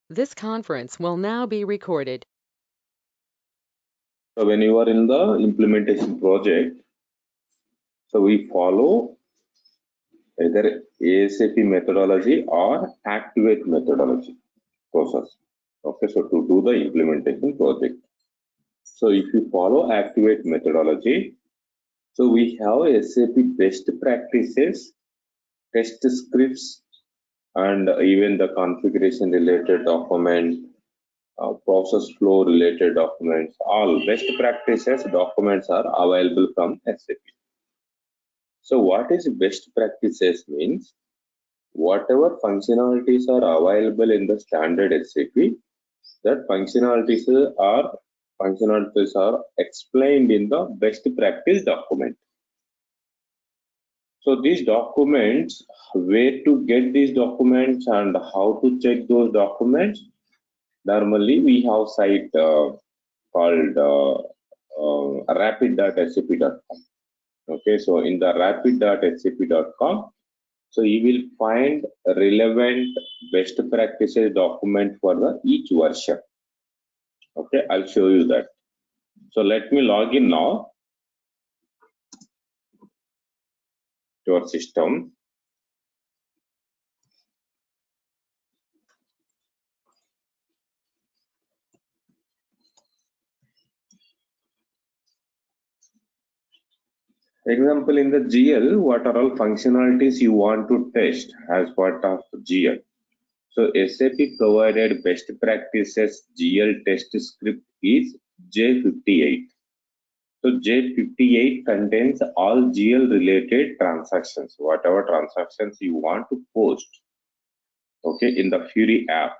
This conference will now be recorded. So when you are in the implementation project, so we follow either ASAP methodology or Activate methodology process. Okay, so to do the implementation project. So if you follow Activate methodology, so we have SAP best practices, test scripts, and even the configuration related document, process flow related documents, all best practices documents are available from SAP. So what is best practices means whatever functionalities are available in the standard SAP, that functionalities are explained in the best practice document. So these documents, where to get these documents and how to check those documents, normally we have site called rapid.sap.com. Okay, so in the rapid.sap.com, so you will find relevant best practices document for the each version. Okay, I'll show you that. So let me log in now to our system. Example, in the GL, what are all functionalities you want to test as part of GL? So SAP provided best practices GL test script is J58. So J58 contains all GL related transactions, whatever transactions you want to post, okay, in the Fiori app.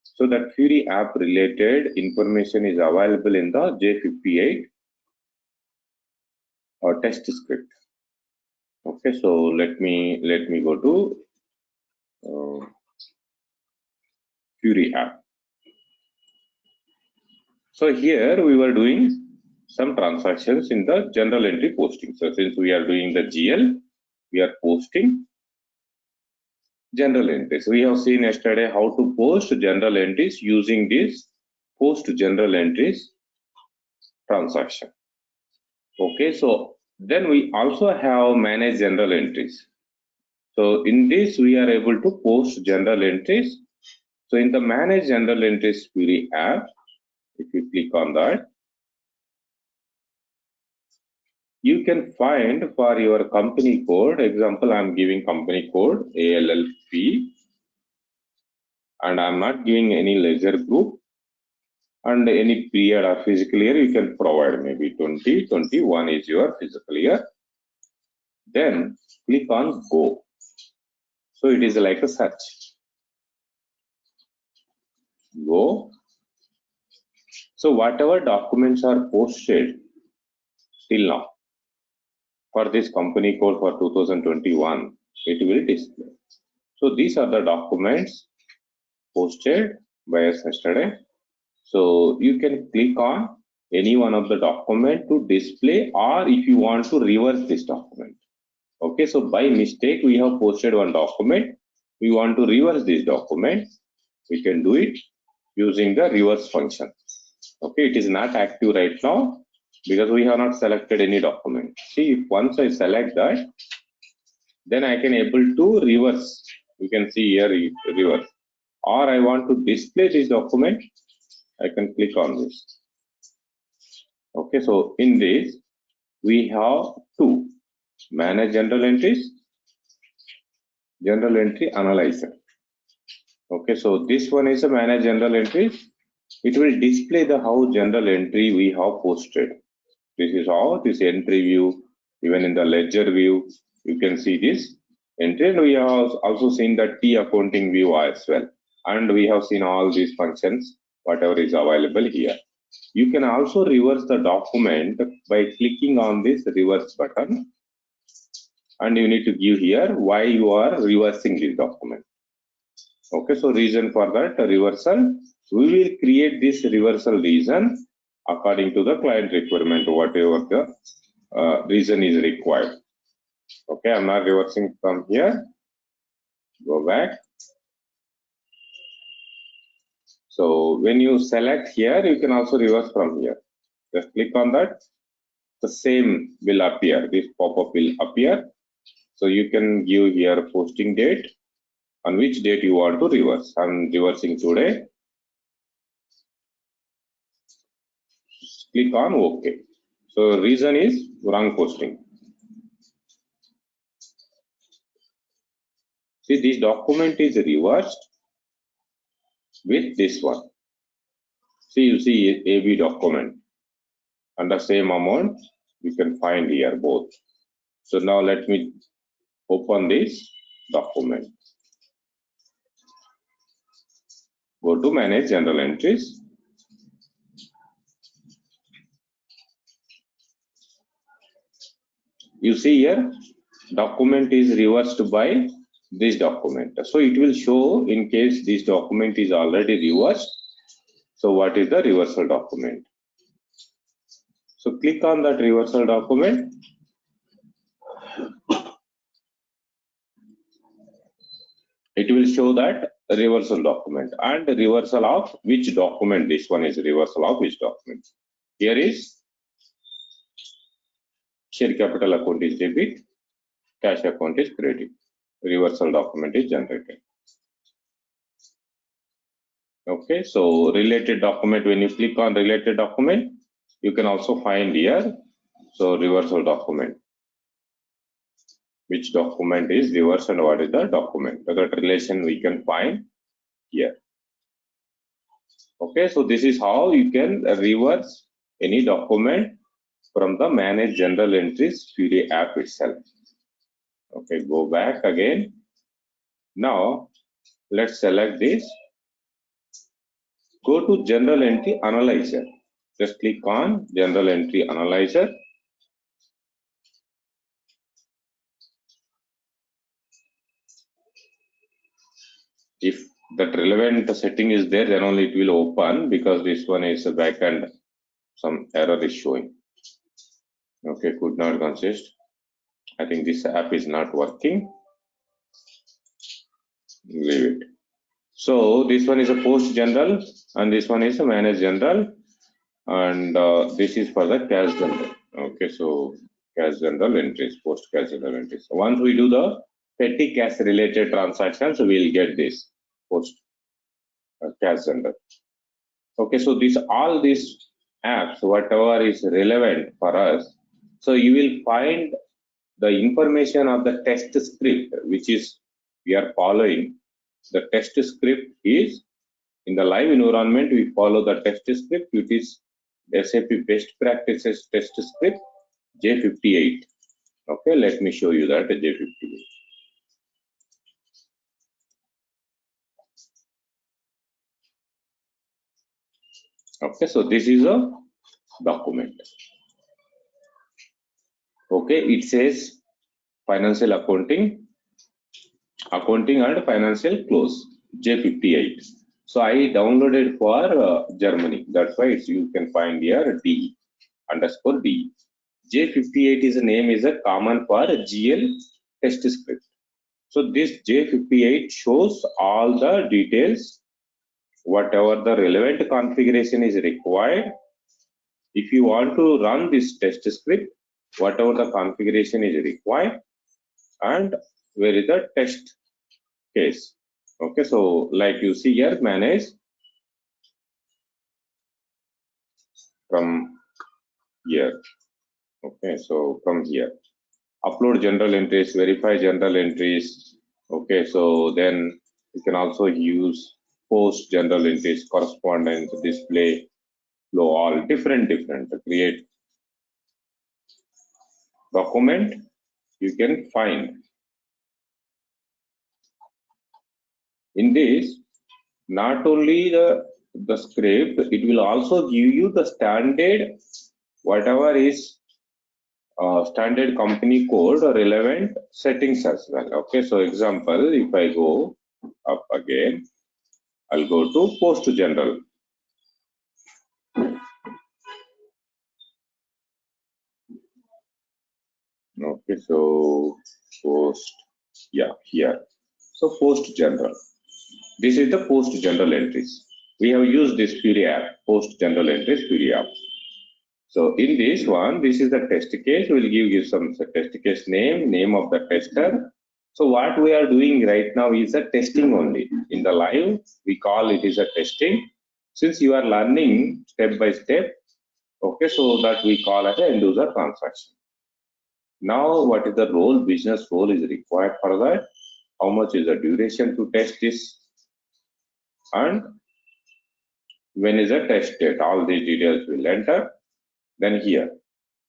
So that Fiori app related information is available in the J58 or test script. Okay, so let me go to Fiori app. So here we were doing some transactions in the general entry posting. So since we are doing the GL, we are posting general entries. We have seen yesterday how to post general entries using this post general entries transaction. Okay, so then we also have manage general entries. So in this we are able to post general entries. So in the manage general entries Fiori app, if you click on that, you can find for your company code. Example, I'm giving company code ALLP, and I'm not giving any ledger group, and any period or physical year you can provide, maybe 2021 is your physical year. Then click on go. So it is like a search. Go. So whatever documents are posted till now for this company code for 2021, it will display. So these are the documents posted by us yesterday. So you can click on any one of the document to display, or if you want to reverse this document. Okay, so by mistake we have posted one document. We want to reverse this document. We can do it using the reverse function. Okay, it is not active right now because we have not selected any document. See, if once I select that, then I can able to reverse. You can see here reverse. Or I want to display this document, I can click on this. Okay, so in this we have two: manage general entries, general entry analyzer. Okay, so this one is a manage general entries. It will display the how general entry we have posted. This is how this entry view, even in the ledger view, you can see this entry, and we have also seen the T accounting view as well. And we have seen all these functions, whatever is available here. You can also reverse the document by clicking on this reverse button, and you need to give here why you are reversing this document. Okay, so reason for that reversal, we will create this reversal reason according to the client requirement, whatever the reason is required. Okay, I'm not reversing from here. Go back. So when you select here, you can also reverse from here. Just click on that. The same will appear. This pop-up will appear. So you can give here posting date, on which date you want to reverse. I'm reversing today. Click on OK. So reason is wrong posting. See, this document is reversed with this one. See, you see AB document and the same amount you can find here both. So now let me open this document. Go to manage general entries. You see here document is reversed by this document. So it will show in case this document is already reversed. So what is the reversal document? So click on that reversal document. It will show that reversal document and reversal of which document. This one is reversal of which document. Here is share capital account is debit, cash account is credit. Reversal document is generated. Okay, so related document, when you click on related document, you can also find here, so reversal document. Which document is reversed and what is the document? That relation we can find here. Okay, so this is how you can reverse any document from the manage general entries Fiori app itself. Okay, go back again. Now let's select this. Go to general entry analyzer. Just click on general entry analyzer. If that relevant setting is there, then only it will open, because this one is a backend. Some error is showing. Okay, could not consist. I think this app is not working. Leave it. So this one is a post general and this one is a manage general, and this is for the cash general. Okay, so cash general entries, post cash general entries. So once we do the petty cash related transactions, we will get this post cash general. Okay, so this all these apps, whatever is relevant for us, so you will find the information of the test script, which is we are following. The test script is in the live environment. We follow the test script, which is SAP best practices test script J58. Okay, let me show you that J58. Okay, so this is a document. Okay, it says financial accounting and financial close J58. So I downloaded for Germany. That's why you can find here D_D. J58 is a name is a common for GL test script. So this J58 shows all the details, whatever the relevant configuration is required. If you want to run this test script, whatever the configuration is required, and where is the test case. Okay, so like you see here, manage from here. Okay, so from here, upload general entries, verify general entries. Okay, so then you can also use post general entries, correspondence, display, flow, all different create document. You can find in this not only the script, it will also give you the standard, whatever is standard company code or relevant settings as well. Okay, so example, if I go up again, I'll go to post general. Okay, so post, yeah, here. So post general. This is the post general entries. we have used this Fury app, post general entries Fury app. So in this one, this is the test case. We'll give you some test case name of the tester. So what we are doing right now is a testing only. In the live, we call it is a testing. Since you are learning step by step, okay, so that we call as an end user transaction. Now, what is the role, business role is required for that? How much is the duration to test this? And when is the test date? All these details will enter. Then here,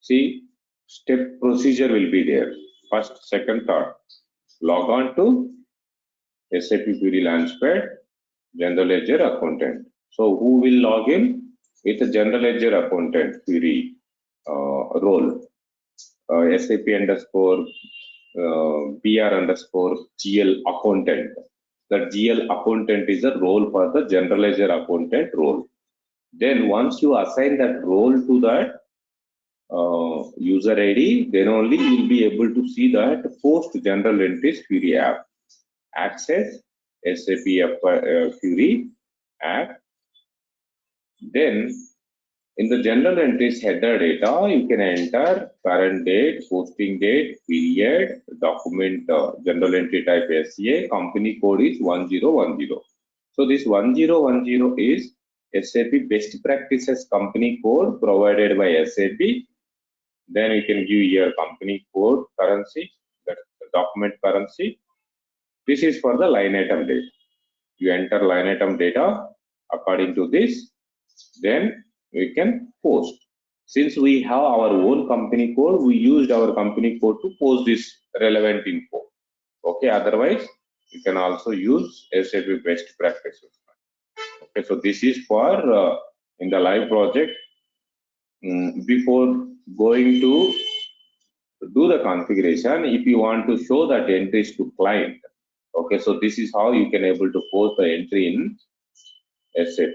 see, step procedure will be there. First, second, third. Log on to SAP Query Launchpad, General Ledger Accountant. So who will log in? It's a General Ledger Accountant query role. SAP underscore BR underscore GL Accountant. The GL Accountant is a role for the General Ledger Accountant role. Then once you assign that role to that user ID, then only you will be able to see that post general entries Fury app. Access SAP Fury app. Then in the general entries header data, you can enter current date, posting date, period, document general entry type SCA, company code is 1010. So this 1010 is SAP best practices company code provided by SAP. Then you can give your company code currency, that's the document currency. This is for the line item data. You enter line item data according to this, then we can post. Since we have our own company code, we used our company code to post this relevant info. Okay, otherwise you can also use SAP best practices. Okay, so this is for in the live project. Before going to do the configuration, if you want to show that entries to client, okay, so this is how you can able to post the entry in SAP.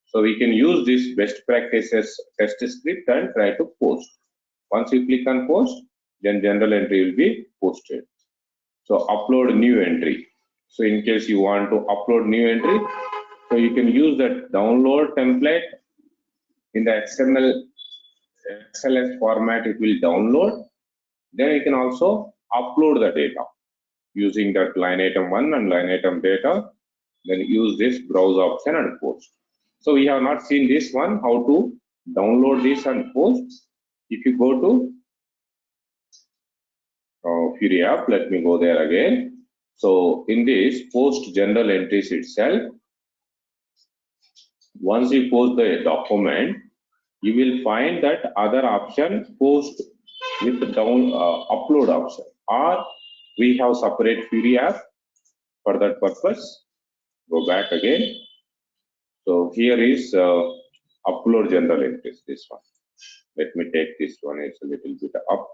So we can use this best practices test script and try to post. Once you click on post, then general entry will be posted. So upload new entry. So in case you want to upload new entry, so you can use that download template in the XML format. It will download. Then you can also upload the data using that line item 1 and line item data. Then use this browse option and post. So we have not seen this one, how to download this and post. If you go to Fury app, let me go there again. So in this post general entries itself, once you post the document, you will find that other option post with upload option, or we have separate Fury app for that purpose. Go back again. So here is upload general entries, this one. Let me take this one, it's a little bit up.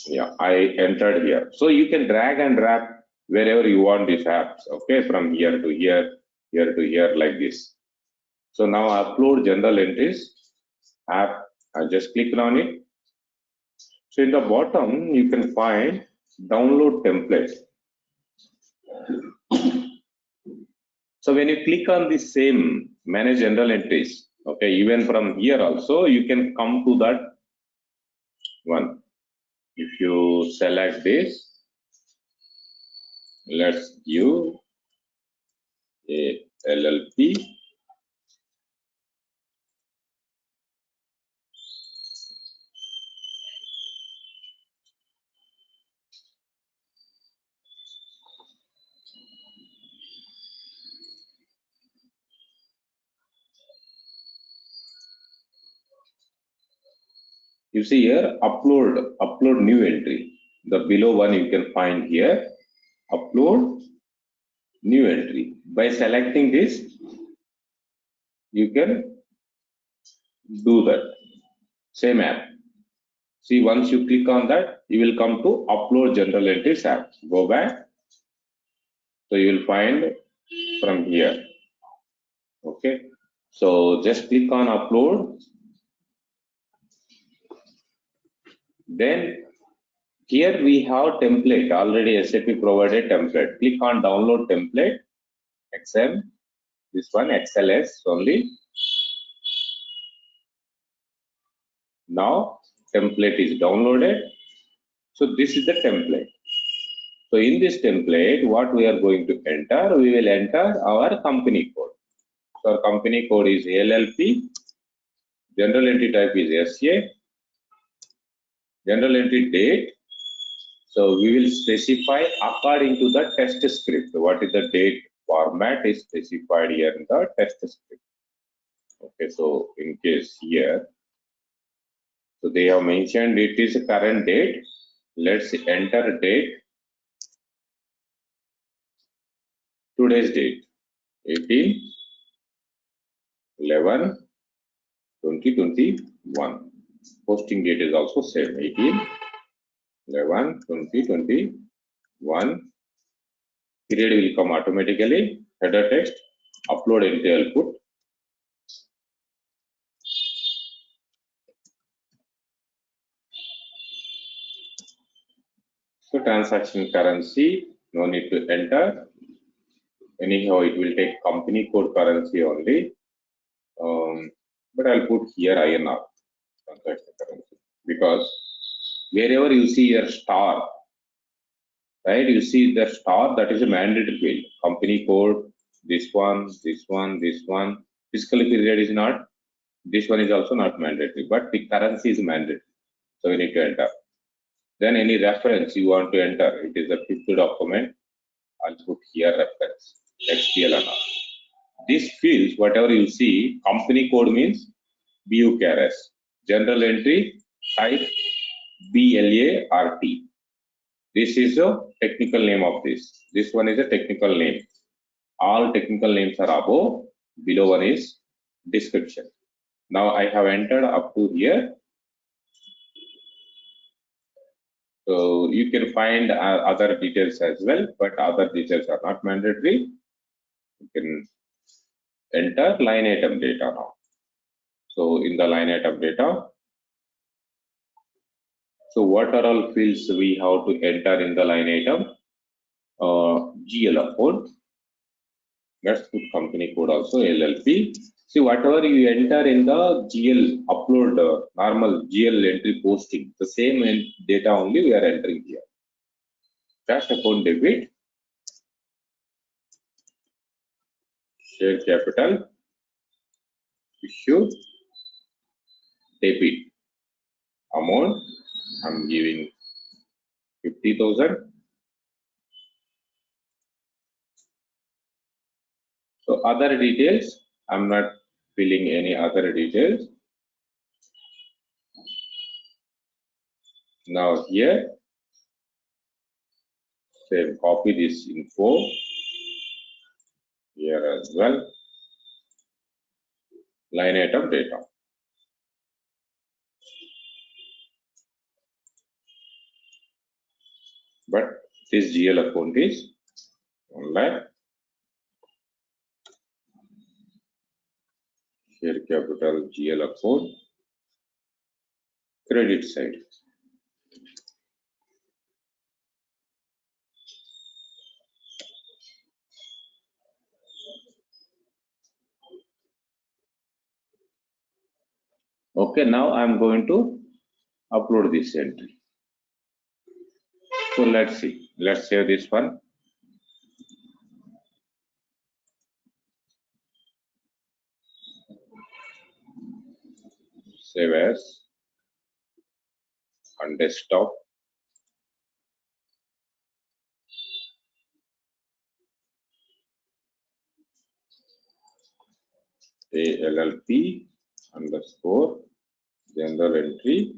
Yeah, I entered here. So you can drag and drop wherever you want these apps, okay, from here to here, here to here, like this. So now upload general entries app, I just click on it. So in the bottom, you can find download template. So when you click on the same manage general entries, okay, even from here also, you can come to that one. If you select this, let's give a LLP. You see here, upload new entry. The below one you can find here, upload new entry. By selecting this, you can do that. Same app. See, once you click on that, you will come to upload general entries app. Go back. So you will find from here. Okay. So just click on upload. Then Here we have template already. SAP provided template. Click on download template. Excel. This one XLS only. Now template is downloaded. So this is the template. So in this template, what we are going to enter, we will enter our company code. So our company code is LLP. General entry type is SA. General entry date. So we will specify according to the test script. What is the date format is specified here in the test script. Okay, so in case here, so they have mentioned it is a current date. Let's enter date. Today's date 18/11/2021. Posting date is also same 18/11/2021. Period will come automatically. Header text, upload entry output. So transaction currency, no need to enter. Anyhow, it will take company code currency only. But I'll put here INR, transaction currency, because wherever you see your star, right, you see the star, that is a mandatory field. Company code, this one, this one, this one. Fiscal period is not. This one is also not mandatory, but the currency is mandatory. So we need to enter. Then any reference you want to enter, it is a fifth document. I'll put here reference, XPL and all. These fields, whatever you see, company code means BUKRS. General entry type BLART. This is a technical name of this. This one is a technical name. All technical names are above. Below one is description. Now I have entered up to here. So you can find other details as well, but other details are not mandatory. You can enter line item data now. So in the line item data, so what are all fields we have to enter in the line item? GL account. Let's put company code also LLP. See, whatever you enter in the GL upload, normal GL entry posting, the same data only we are entering here. Cash account debit, share capital, issue, debit. Amount, I'm giving 50,000. So other details, I'm not filling any other details. Now here, same, copy this info here as well. Line item data. But this GL account is online. Share capital GL account. Credit side. Okay, now I'm going to upload this entry. So let's see. Let's save this one. Save as on desktop. ALLP underscore general entry.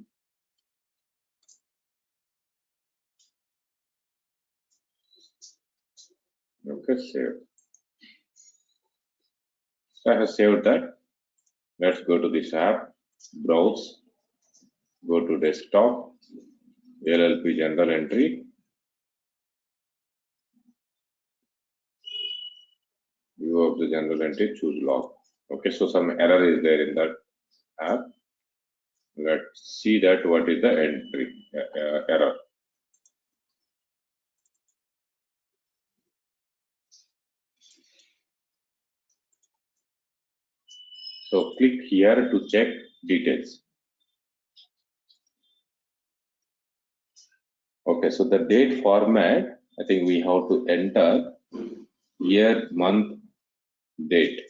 Okay, save. So I have saved that. Let's go to this app, browse, go to desktop, LLP general entry. View of the general entry, choose log. Okay, so some error is there in that app. Let's see that what is the entry error. So click here to check details. Okay, so the date format, I think we have to enter year, month, date.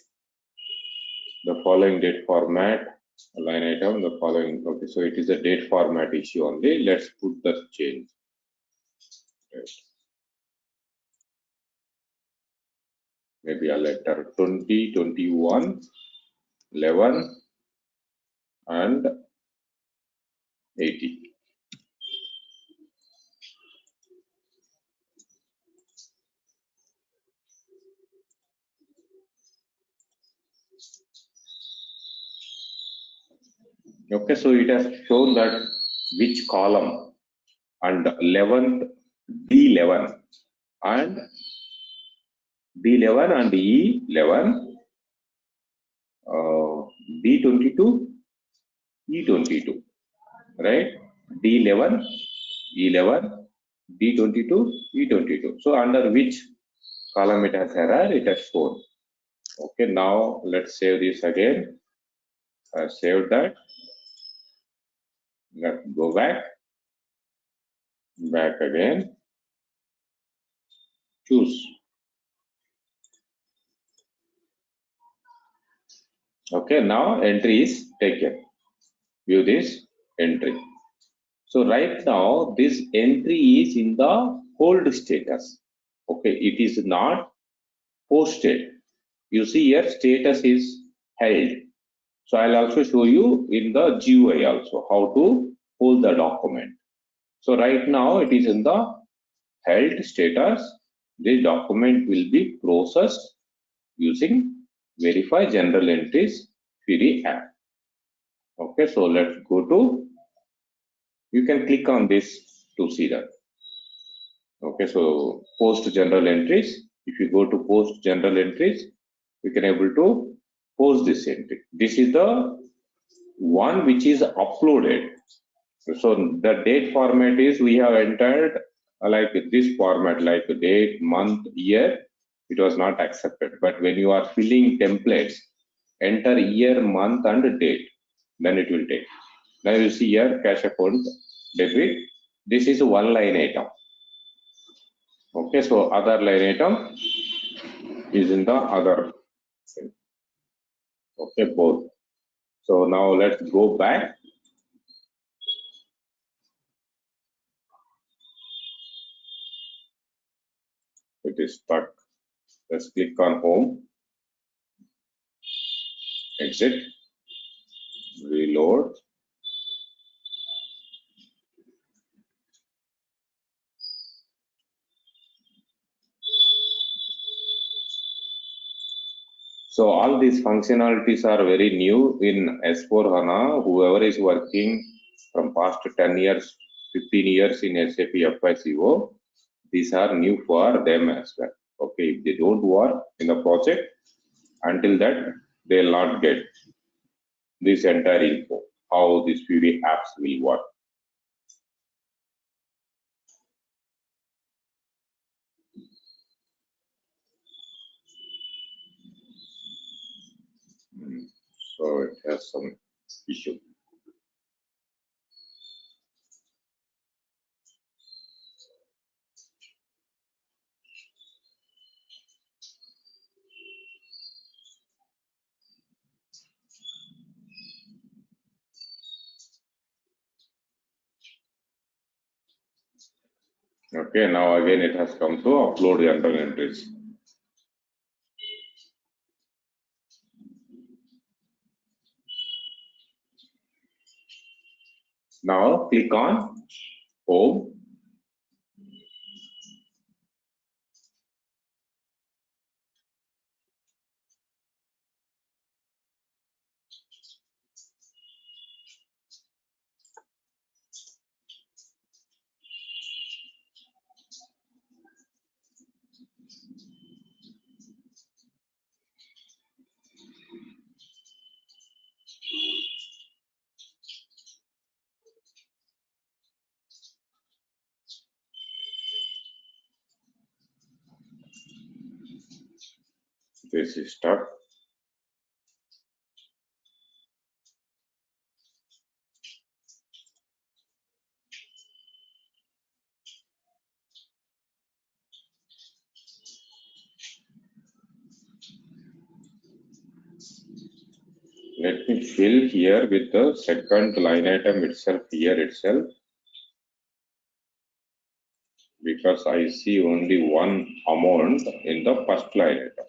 The following date format, line item, the following. Okay, so it is a date format issue only. Let's put the change. Right. Maybe I'll enter 20, 21, 11, and 80. Okay, so it has shown that which column and 11th, D11 and D11 and E11, D22, E22, right? D11, E11, D22, E22. So under which column it has error, it has shown. Okay, now let's save this again. I saved that. Let's go back again. Choose. Okay, now entry is taken. View this entry. So right now this entry is in the hold status. Okay, it is not posted. You see here status is held. So I'll also show you in the GUI also how to hold the document. So right now it is in the held status. This document will be processed using verify general entries Fiori app. Okay, so let's go to, you can click on this to see that. Okay, so post general entries. If you go to post general entries, you can able to post this entry. This is the one which is uploaded. So the date format is we have entered like this format, like date, month, year. It was not accepted. But when you are filling templates, enter year, month, and date. Then it will take. Now you see here cash account debit. This is one line item. Okay, so other line item is in the other. Okay, both. So now let's go back. It is stuck. Let's click on home, exit, reload. So all these functionalities are very new in S4HANA. Whoever is working from past 10 years, 15 years in SAP FICO, these are new for them as well. Okay, if they don't work in the project, until that, they'll not get this entire info, how these Fiori apps will work. So it has some issue. Okay, now again it has come to upload general entries. Now click on home. This is stuck. let me fill here with the second line item itself here itself, because I see only one amount in the first line item.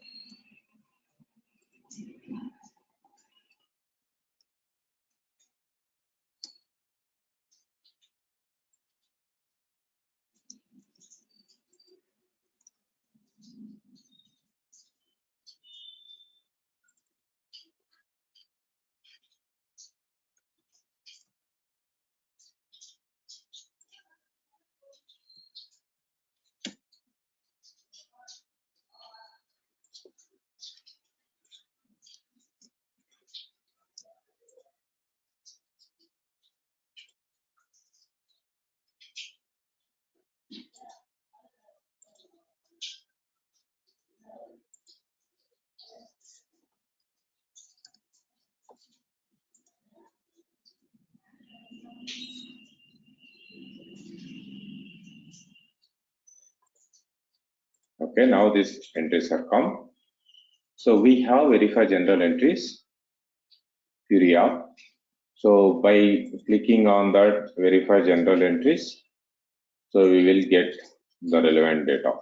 Okay, now these entries have come. So we have verify general entries, Fiori. So by clicking on that verify general entries, so we will get the relevant data.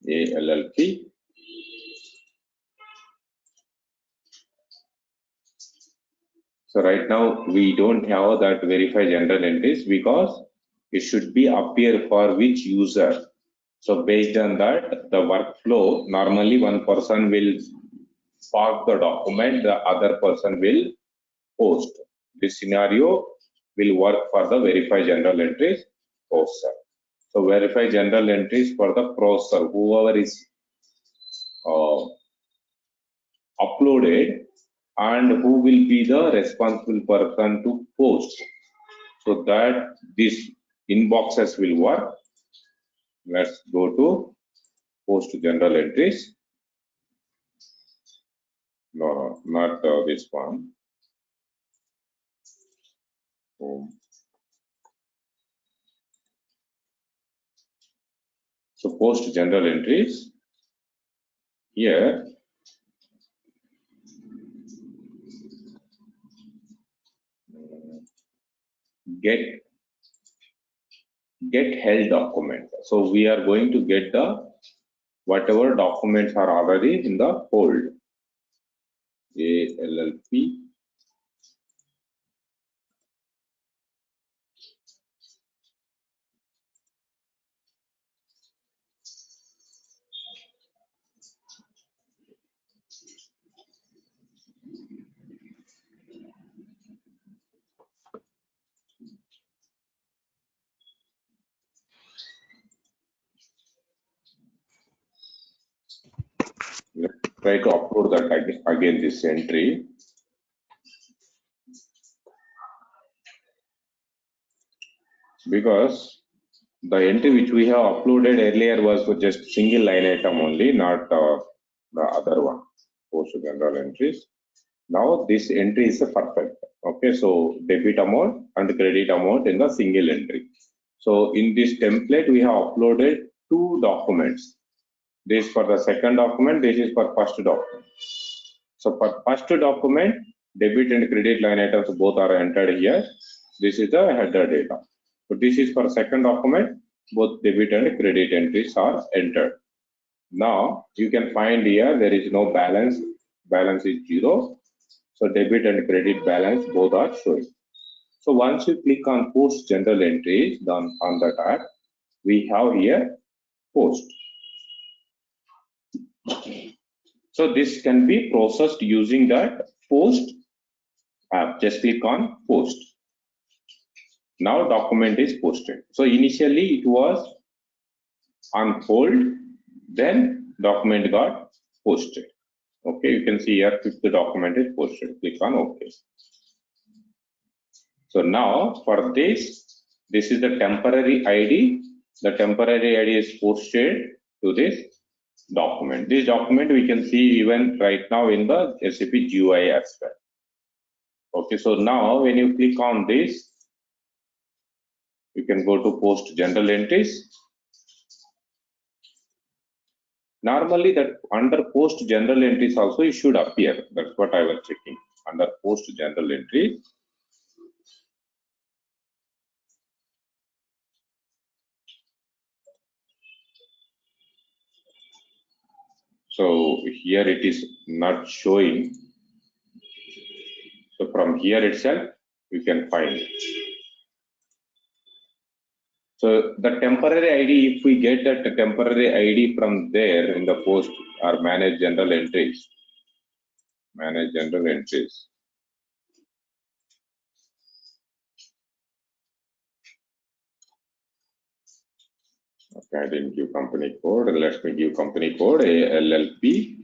ALLP. So right now we don't have that verify general entries because it should be appear for which user. So based on that, the workflow, normally one person will spark the document, the other person will post. This scenario will work for the verify general entries processor. So verify general entries for the processor, whoever is uploaded and who will be the responsible person to post, so that these inboxes will work. Let's go to post general entries. No, not this one. So post general entries here. Get held document. So we are going to get the whatever documents are already in the hold. ALLP. Let's try to upload that again this entry. Because the entry which we have uploaded earlier was for just single line item only, not the other one, post general entries. Now this entry is perfect. Okay, so debit amount and credit amount in the single entry. So in this template, we have uploaded two documents. This for the second document, this is for first document. So for first document, debit and credit line items both are entered here. This is the header data. So this is for second document, both debit and credit entries are entered. Now you can find here there is no balance, balance is 0. So debit and credit balance both are showing. So once you click on post general entries on the tab, we have here post. So this can be processed using that post app. Just click on post. Now document is posted. So initially it was on hold, then document got posted. Okay, you can see here if the document is posted. Click on OK. So now for this is the temporary ID. The temporary ID is posted to this document. This document we can see even right now in the SAP GUI as well. Okay, so now when you click on this, you can go to post general entries. Normally that under post general entries also it should appear. That's what I was checking. Under post general entry. So here it is not showing. So from here itself, you can find it. So the temporary ID, if we get that temporary ID from there in the post or manage general entries, manage general entries. Okay, I didn't give company code. Let me give company code ALLP.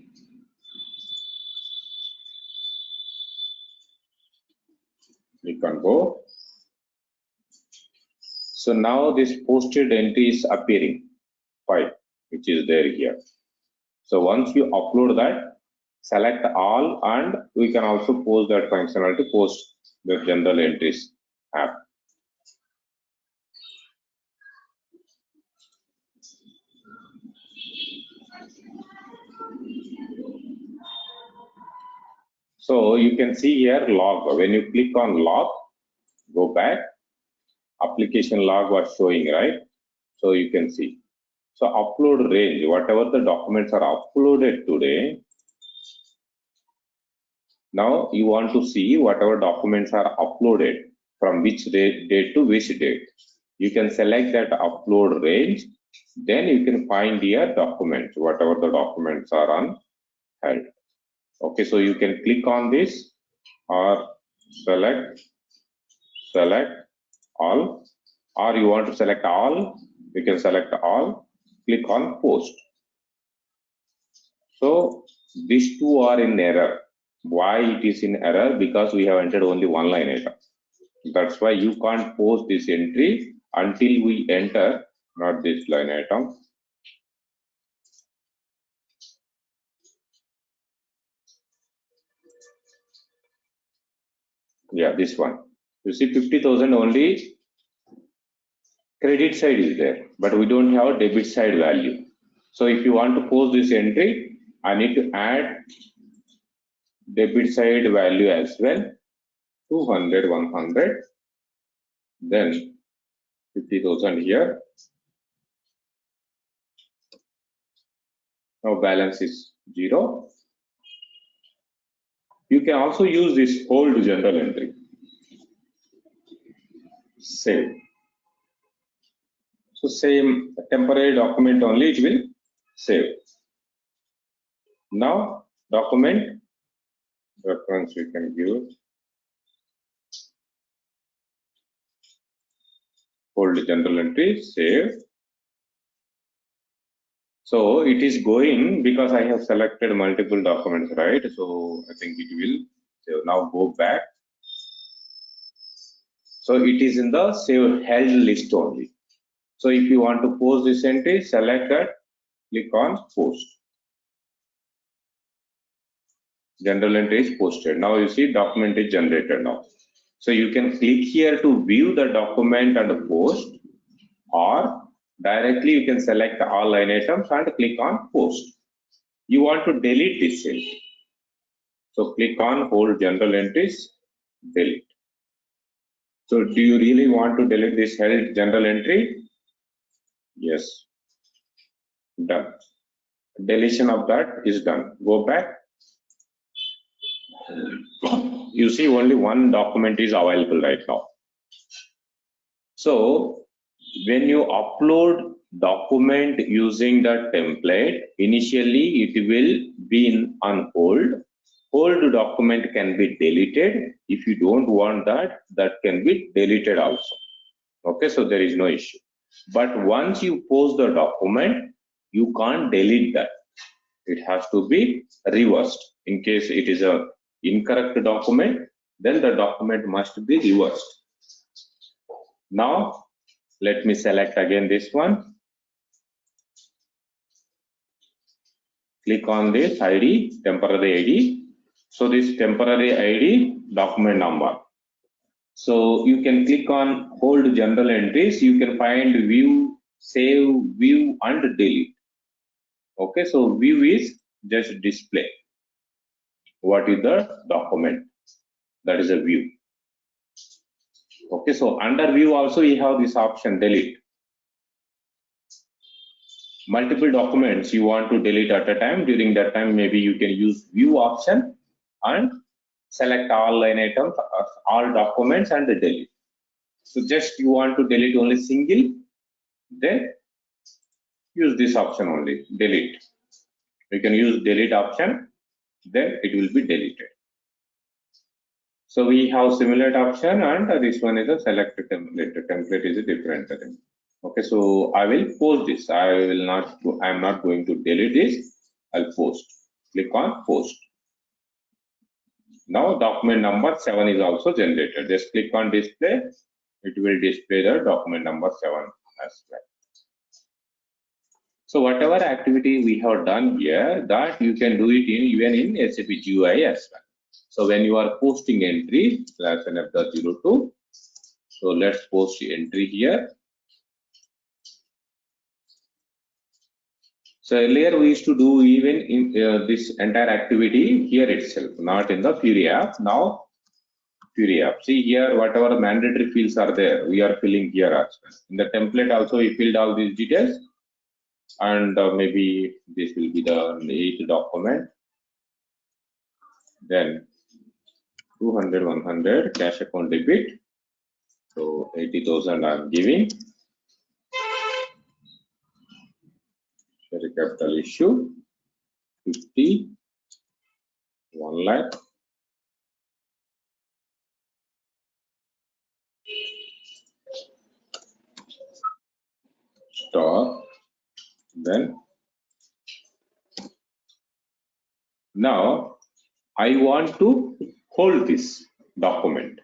Click on go. So now this posted entry is appearing, file, which is there here. So once you upload that, select all, and we can also post that functionality, post the general entries app. So you can see here log. When you click on log, go back, application log was showing, right? So you can see. So upload range, whatever the documents are uploaded today, now you want to see whatever documents are uploaded from which date to which date. You can select that upload range, then you can find your documents, whatever the documents are on held. Okay, so you can click on this or select all, or you want to select all, you can select all, click on post. So these two are in error. Why it is in error? Because we have entered only one line item. That's why you can't post this entry until we enter not this line item. Yeah, this one. You see 50,000 only credit side is there, but we don't have debit side value. So if you want to post this entry, I need to add debit side value as well, 200, 100, then 50,000 here. Now balance is 0. You can also use this hold general entry. Save. So same temporary document only it will save. Now document reference we can give hold general entry, save. So it is going because I have selected multiple documents, right? So I think it will save. Now go back. So it is in the save held list only. So if you want to post this entry, select that, click on post. General entry is posted. Now you see document is generated now. So you can click here to view the document and post, or directly you can select all line items and click on post. You want to delete this entry. So click on hold general entries, delete. So do you really want to delete this held general entry? Yes, done. Deletion of that is done. Go back. You see only one document is available right now. So when you upload document using the template, initially it will be on hold. Hold document can be deleted. If you don't want that, that can be deleted also. Okay, so there is no issue. But once you post the document, you can't delete that. It has to be reversed. In case it is a incorrect document, then the document must be reversed. Now let me select again this one. Click on this ID, temporary ID. So this temporary ID, document number. So you can click on hold general entries. You can find view, save, view, and delete. Okay, so view is just display what is the document, that is a view. Okay, so under view also we have this option delete. Multiple documents you want to delete at a time. During that time, maybe you can use view option and select all line items, all documents and delete. So just you want to delete only single, then use this option only, delete. You can use delete option, then it will be deleted. So we have similar option, and this one is a select template. The template is a different thing. Okay, so I will post this. I am not going to delete this. I'll post. Click on post. Now document number 7 is also generated. Just click on display. It will display the document number 7 as well. So whatever activity we have done here, that you can do it even in SAP GUI as well. So when you are posting entry /f.02, so let's post the entry here. So earlier we used to do even in this entire activity here itself, not in the Fiori app. Now Fiori app. See here, whatever mandatory fields are there, we are filling here as well. In the template also, we filled all these details, and maybe this will be the 8th document. Then 200, 100 cash account debit. So 80,000 I'm giving. Share capital issue 50, 1 lakh. Stop. Then now I want to hold this document.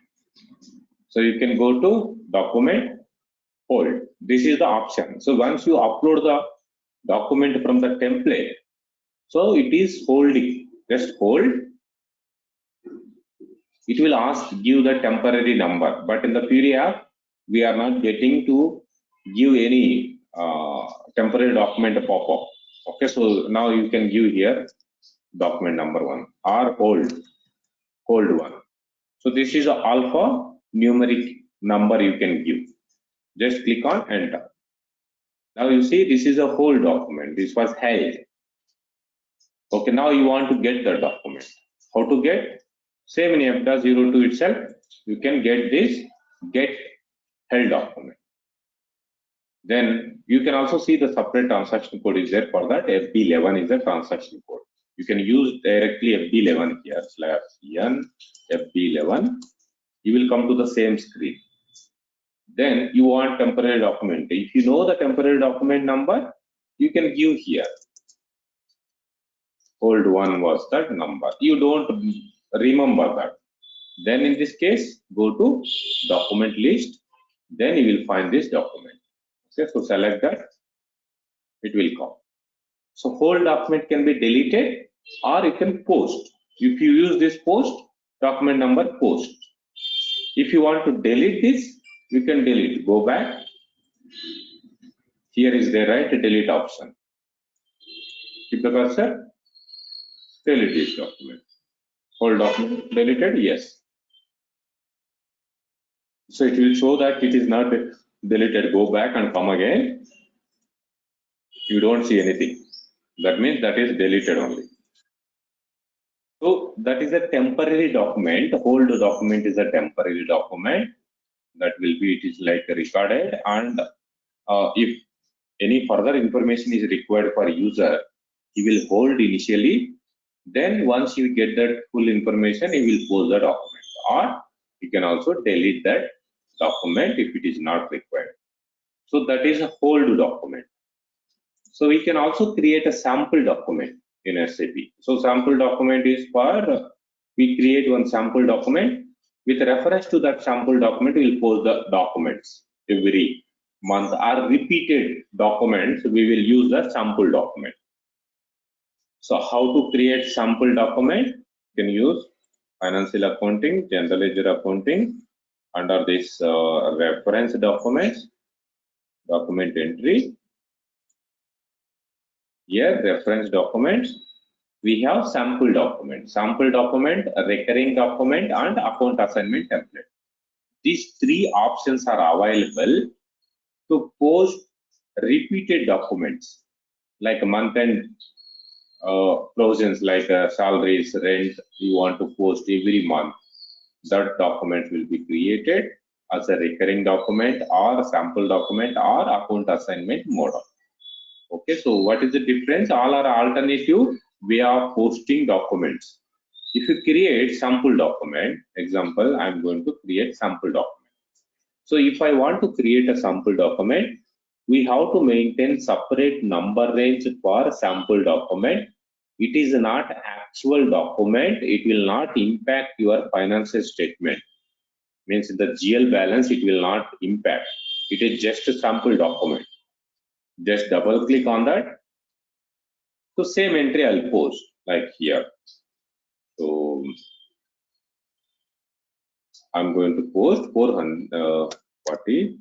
So you can go to document, hold. This is the option. So once you upload the document from the template, so it is holding. Just hold. It will ask give the temporary number, but in the Fiori app, we are not getting to give any temporary document pop-up. Okay, so now you can give here document number 1 or hold 1. So this is a alpha numeric number you can give. Just click on enter. Now you see this is a whole document. This was held. Okay, now you want to get the document. How to get? Same in F.02 itself, you can get this get held document. Then you can also see the separate transaction code is there for that. FB11 is the transaction code. You can use directly FB11 here /n FB11. You will come to the same screen. Then you want temporary document. If you know the temporary document number, you can give here. Hold 1 was that number. You don't remember that. Then in this case, go to document list. Then you will find this document. Okay, so select that. It will come. So whole document can be deleted or you can post. If you use this post, document number post. If you want to delete this, you can delete. Go back. Here is the right delete option. Keep the cursor. Delete this document. Whole document deleted? Yes. So it will show that it is not deleted. Go back and come again. You don't see anything. That means that is deleted only. So that is a temporary document. The whole document is a temporary document. That will be, it is like recorded, and if any further information is required for user, he will hold initially. Then once you get that full information, he will post the document, or you can also delete that document if it is not required. So that is a hold document. So we can also create a sample document in SAP. So sample document is for, we create one sample document. With reference to that sample document, we will post the documents every month, or repeated documents, we will use the sample document. So how to create sample document? You can use financial accounting, general ledger accounting, under this reference documents, document entry. Here, reference documents, we have sample document, a recurring document, and account assignment template. These three options are available to post repeated documents like month-end provisions like salaries, rent, you want to post every month. That document will be created as a recurring document or a sample document or account assignment model. Okay, so what is the difference? All are alternative way of posting documents. If you create sample document, example, I'm going to create sample document. So if I want to create a sample document, we have to maintain separate number range for sample document. It is not actual document. It will not impact your financial statement. Means the GL balance, it will not impact. It is just a sample document. Just double click on that. So same entry I'll post like here. So I'm going to post 440,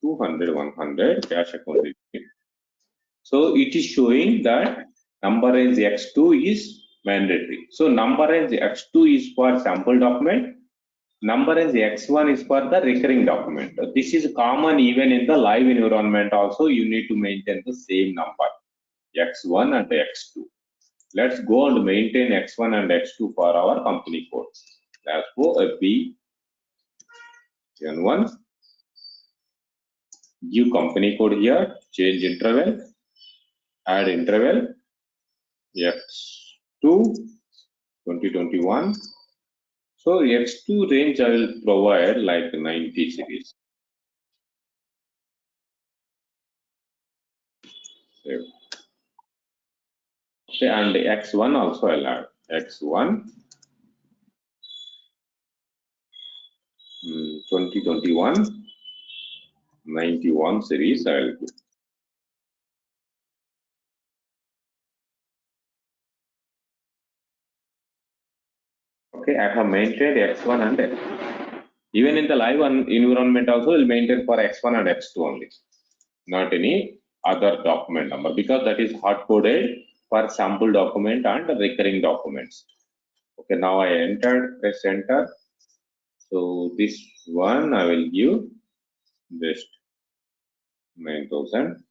200, 100 cash account. So it is showing that number range X2 is mandatory. So number range X2 is for sample document. Number range X1 is for the recurring document. This is common even in the live environment also. You need to maintain the same number X1 and X2. Let's go and maintain X1 and X2 for our company code. Let's go FB N1. Give company code here. Change interval. Add interval. X2 2021. So X2 range I will provide like 90 series. Save. Okay, and X1 also I'll add. X1 2021 91 series I will do. Okay, I have maintained X1 and X2. Even in the live environment also will maintain for X1 and X2 only, not any other document number, because that is hard coded for sample document and recurring documents. Okay, now I entered, press enter. So this one I will give just 9,000.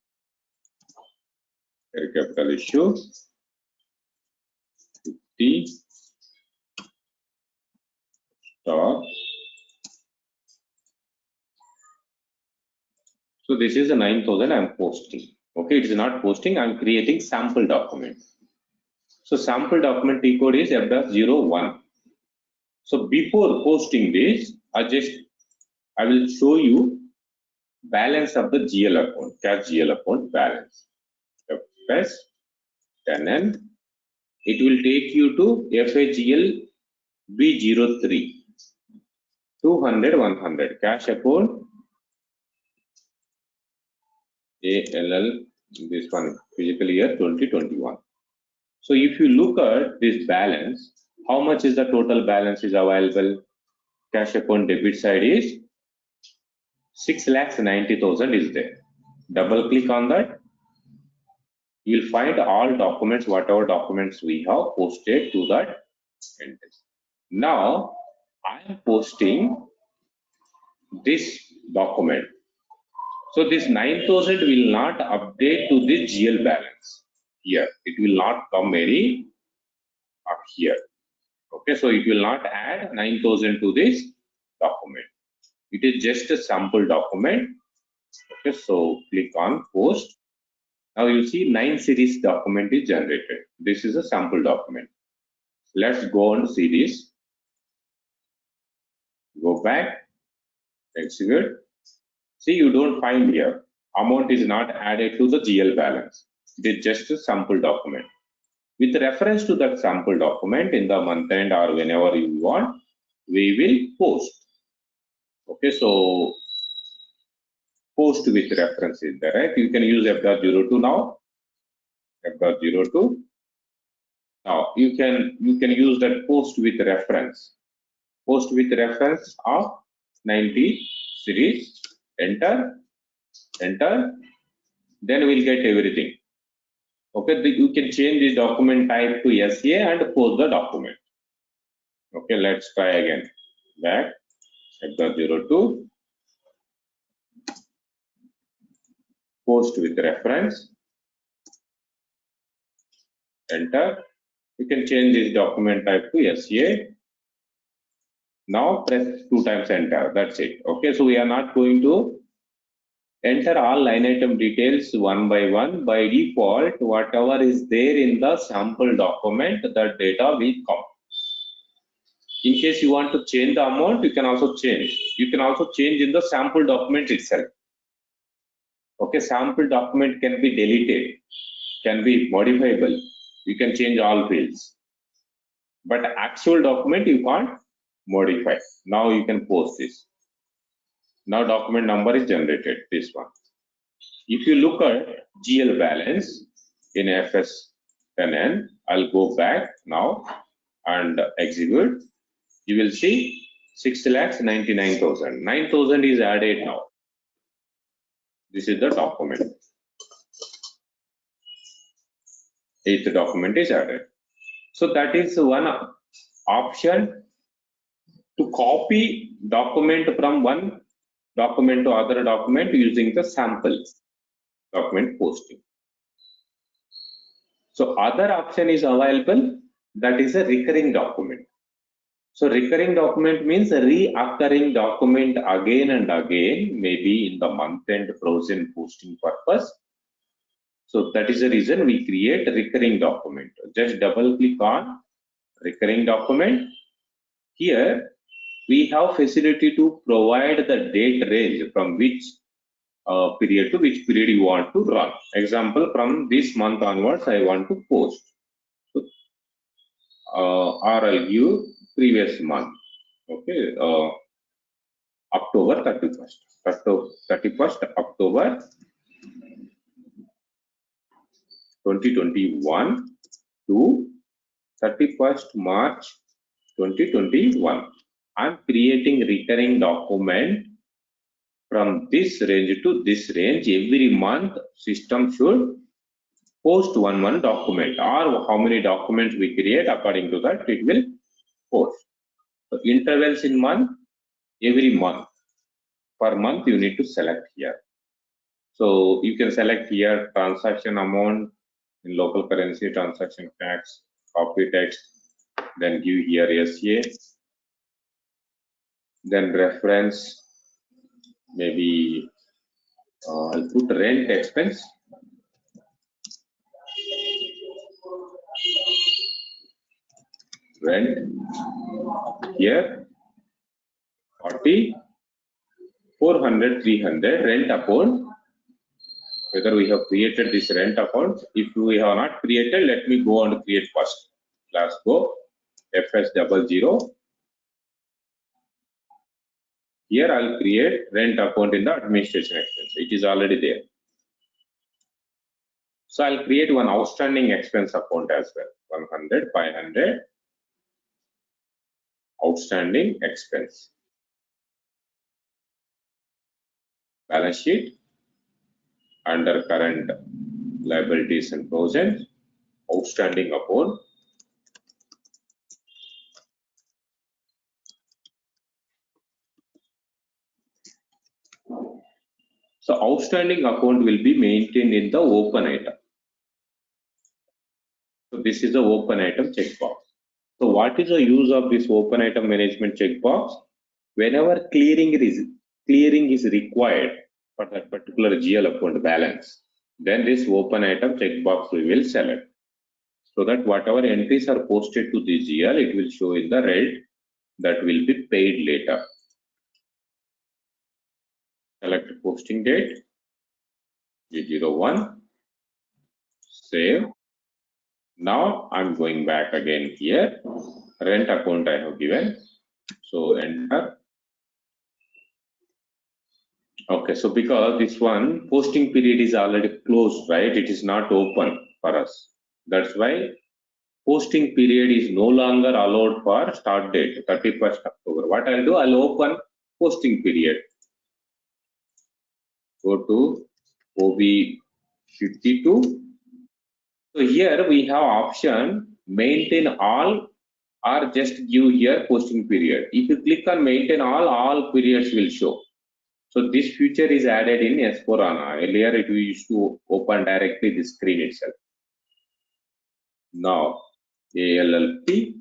Capital issue 50 stock. So this is the 9,000 I'm posting. Okay, it is not posting, I'm creating sample document. So sample document T code is F.01. So before posting this, I will show you balance of the GL account, cash GL account balance. Press 10N. It will take you to FAGL B03. 200, 100. Cash account ALL, this one, physical year 2021. So if you look at this balance, how much is the total balance is available? Cash account debit side is 6,90,000 is there. Double click on that. You will find all documents, whatever documents we have posted to that entity. Now I am posting this document. So this 9,000 will not update to the GL balance here. It will not come any up here. Okay, so it will not add 9,000 to this document. It is just a sample document. Okay, so click on post. Now you see 9 series document is generated. This is a sample document. Let's go and see this. Go back, execute. See, you don't find here. Amount is not added to the GL balance. It is just a sample document. With reference to that sample document in the month end or whenever you want, we will post. Okay, so post with reference is there, right? You can use F.02 now. F.02. Now you can use that post with reference. Post with reference of 90 series. Enter, then we'll get everything. Okay, you can change the document type to SA and post the document. Okay, let's try again. Back at 02, post with reference, enter. You can change this document type to SA. Now press 2 times enter. That's it. Okay, so we are not going to enter all line item details one by one. By default, whatever is there in the sample document, that data will come. In case you want to change the amount, you can also change. You can also change in the sample document itself. Okay, sample document can be deleted, can be modifiable. You can change all fields. But actual document you can't modify. Now you can post this. Now document number is generated, this one. If you look at GL balance in FS10N, I'll go back now and execute. You will see 6,99,000. 9,000 is added now. This is the document. 8th document is added. So that is one option to copy document from one document to other document using the sample document posting. So other option is available, that is a recurring document. So recurring document means a reoccurring document again and again, maybe in the month-end frozen posting purpose. So that is the reason we create a recurring document. Just double click on recurring document. Here we have facility to provide the date range from which period to which period you want to run. Example, from this month onwards I want to post. So, or I'll give previous month. Okay, October 31st. 31st October 2021 to 31st March 2021. I'm creating recurring document from this range to this range. Every month system should post one document, or how many documents we create, according to that it will post. So intervals in month, every month. Per month you need to select here. So you can select here transaction amount in local currency, transaction tax, copy text, then give here SA, then reference, maybe I'll put rent expense. Rent here 40, 400, 300 rent account. Whether we have created this rent account. If we have not created, let me go and create first. Let's go FS00. Here I'll create rent account in the administration expense. It is already there. So I'll create one outstanding expense account as well. 100, 500 outstanding expense. Balance sheet under current liabilities and provisions, outstanding account. So outstanding account will be maintained in the open item. So this is the open item checkbox. So what is the use of this open item management checkbox? Whenever clearing is required for that particular GL account balance, then this open item checkbox we will select. So that whatever entries are posted to the GL, it will show in the red, that will be paid later. Select posting date, G01, save. Now I'm going back again here, rent account I have given, so enter. Okay, so because this one posting period is already closed, right? It is not open for us. That's why posting period is no longer allowed for start date 31st October. What I'll do, I'll open posting period. Go to OB52. So here we have option maintain all or just give here posting period. If you click on maintain all periods will show. So this feature is added in S4HANA. Earlier it used to open directly the screen itself. Now ALLP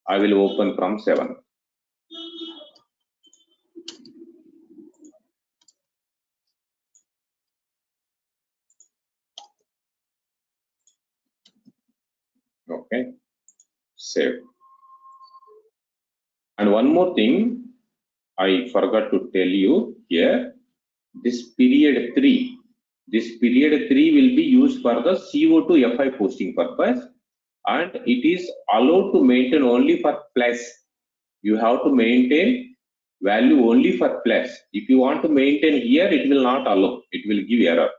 I will open from 7. Okay, save. And one more thing I forgot to tell you here, this period 3 will be used for the CO2 FI posting purpose, and it is allowed to maintain only for plus. You have to maintain value only for plus. If you want to maintain here, it will not allow, it will give error.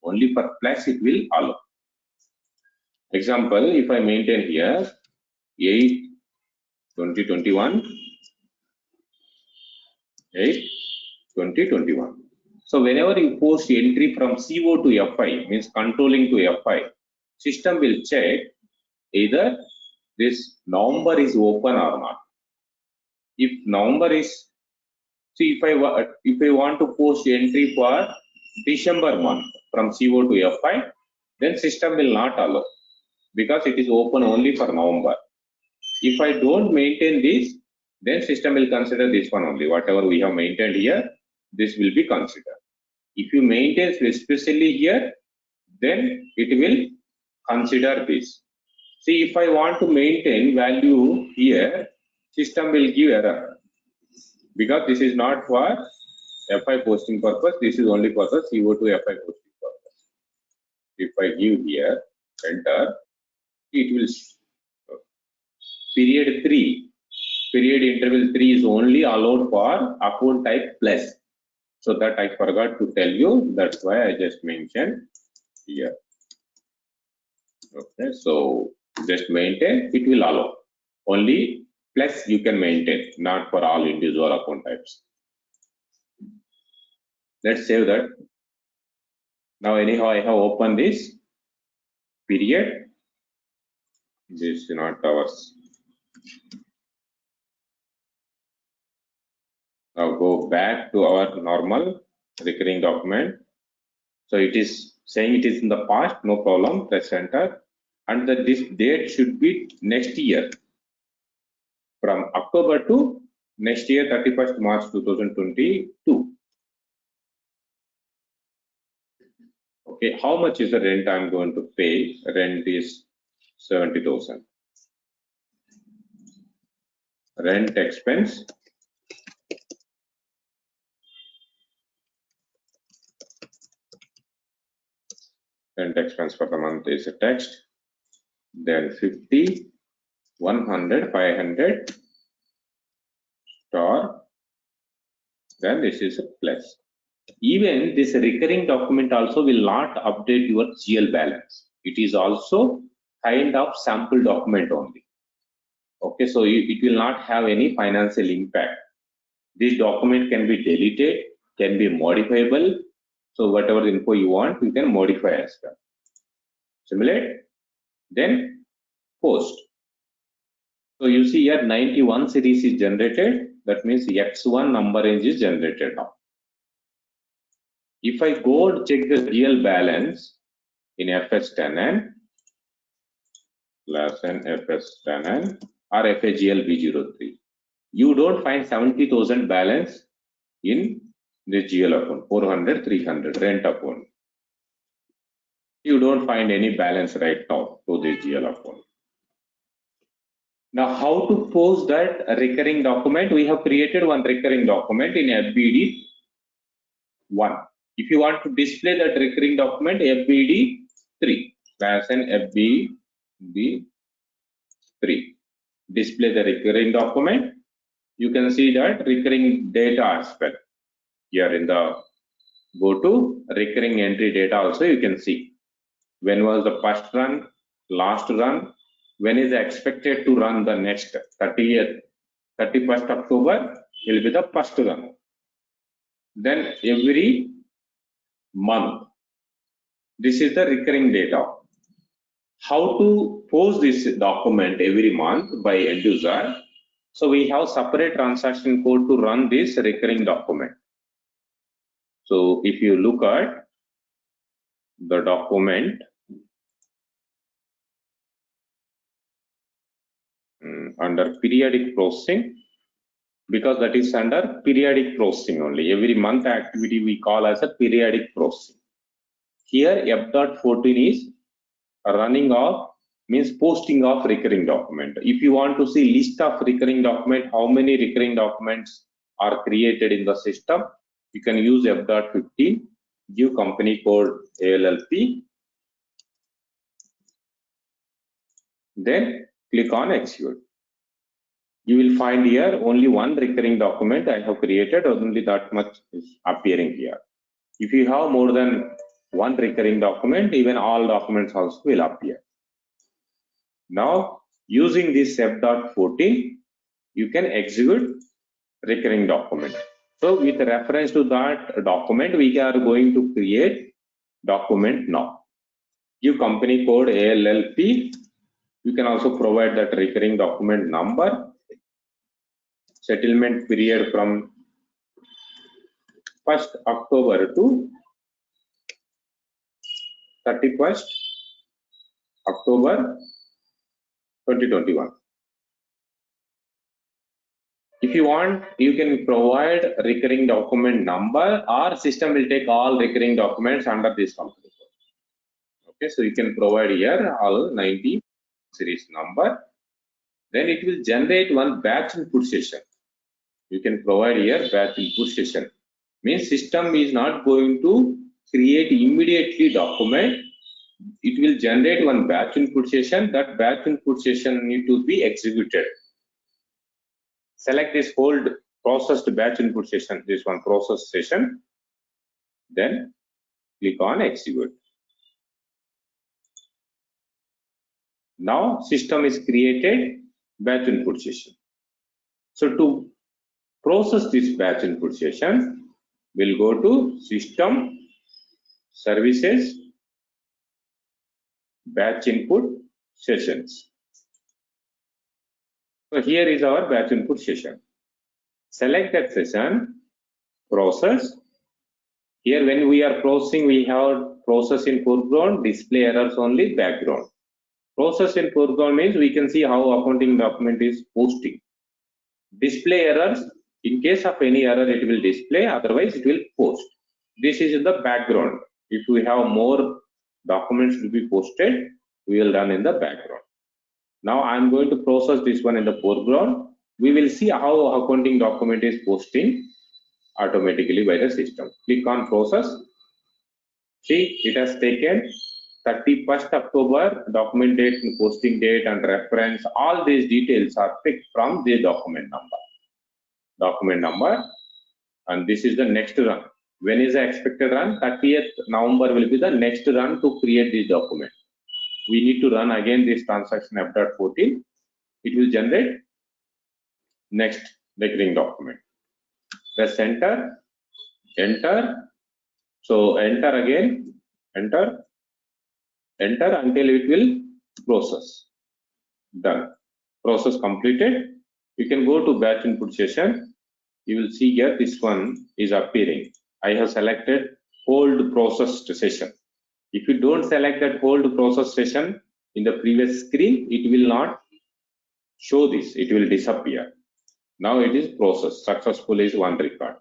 Only for plus it will allow. Example, if I maintain here 8 2021 8 2021. So whenever you post entry from CO to FI, means controlling to FI, system will check either this November is open or not. If November is, see, if I want to post entry for December month from CO to FI, then system will not allow because it is open only for November. If I don't maintain this, then system will consider this one only. Whatever we have maintained here, this will be considered. If you maintain especially here, then it will consider this. See, if I want to maintain value here, system will give error because this is not for FI posting purpose. This is only for the CO2 FI posting purpose. If I give here enter, it will period 3, period interval 3 is only allowed for account type plus. So that I forgot to tell you. That's why I just mentioned here. Okay, so just maintain, it will allow. Only plus you can maintain, not for all individual account types. Let's save that. Now anyhow I have opened this period. This is not ours. Now go back to our normal recurring document. So it is saying it is in the past, no problem, press enter. And this date should be next year. From October to next year, 31st March 2022. Okay, how much is the rent I'm going to pay? Rent is 70,000. Rent expense. Rent expense for the month is a text. Then 50, 100, 500 star. Then this is a plus. Even this recurring document also will not update your GL balance. It is also kind of sample document only. Okay, so it will not have any financial impact. This document can be deleted, can be modifiable. So whatever info you want, you can modify as well. Simulate, then post. So you see here 91 series is generated. That means X1 number range is generated now. If I go and check the GL balance in FS10N, class N FS10N or FAGL B03, you don't find 70,000 balance in the GL account, 400, 300 rent account. You don't find any balance right now to the GL account. Now, how to post that recurring document? We have created one recurring document in FBD 1. If you want to display that recurring document, FBD 3, class and FBD 3. Display the recurring document. You can see that recurring data aspect here in the go to recurring entry data. Also, you can see when was the first run, last run, when is expected to run the next 31st October will be the first run. Then every month, this is the recurring data. how to post this document every month by end user. So we have separate transaction code to run this recurring document. So if you look at the document under periodic processing, because that is under periodic processing only. Every month activity we call as a periodic processing. Here F.14 is running off, means posting of recurring document. If you want to see list of recurring document, how many recurring documents are created in the system, you can use F.15, give company code ALLP, then click on execute. You will find here only one recurring document I have created, only that much is appearing here. If you have more than one recurring document, even all documents also will appear. Now, using this F.14, you can execute recurring document. So, with reference to that document, we are going to create document now. Give company code ALLP. You can also provide that recurring document number, settlement period from 1st October to 31st October 2021. If you want, you can provide recurring document number, or system will take all recurring documents under this company code. Okay, so you can provide here all 90 series number. Then it will generate one batch input session. You can provide here batch input session. Means system is not going to create immediately document. It will generate one batch input session. That batch input session need to be executed. Select this hold processed batch input session, this one process session, then click on execute. Now system is created batch input session. So to process this batch input session, we'll go to system services batch input sessions. So here is our batch input session. Select that session, process. Here when we are processing, we have process in foreground, display errors only background. Process in foreground means we can see how accounting document is posting. Display errors, in case of any error it will display, otherwise it will post. This is in the background. If we have more documents to be posted, we will run in the background. Now I am going to process this one in the foreground. We will see how accounting document is posting automatically by the system. Click on process. See, it has taken 31st October, document date, posting date and reference. All these details are picked from the document number. Document number, and this is the next run. When is the expected run? 30th November will be the next run to create this document. We need to run again this transaction F.14. It will generate next recurring document. Press enter, enter. So enter again, enter until it will process. Done. Process completed. You can go to batch input session. You will see here this one is appearing. I have selected hold processed session. If you don't select that hold process session in the previous screen, it will not show this. It will disappear. Now it is processed. Successful is one record.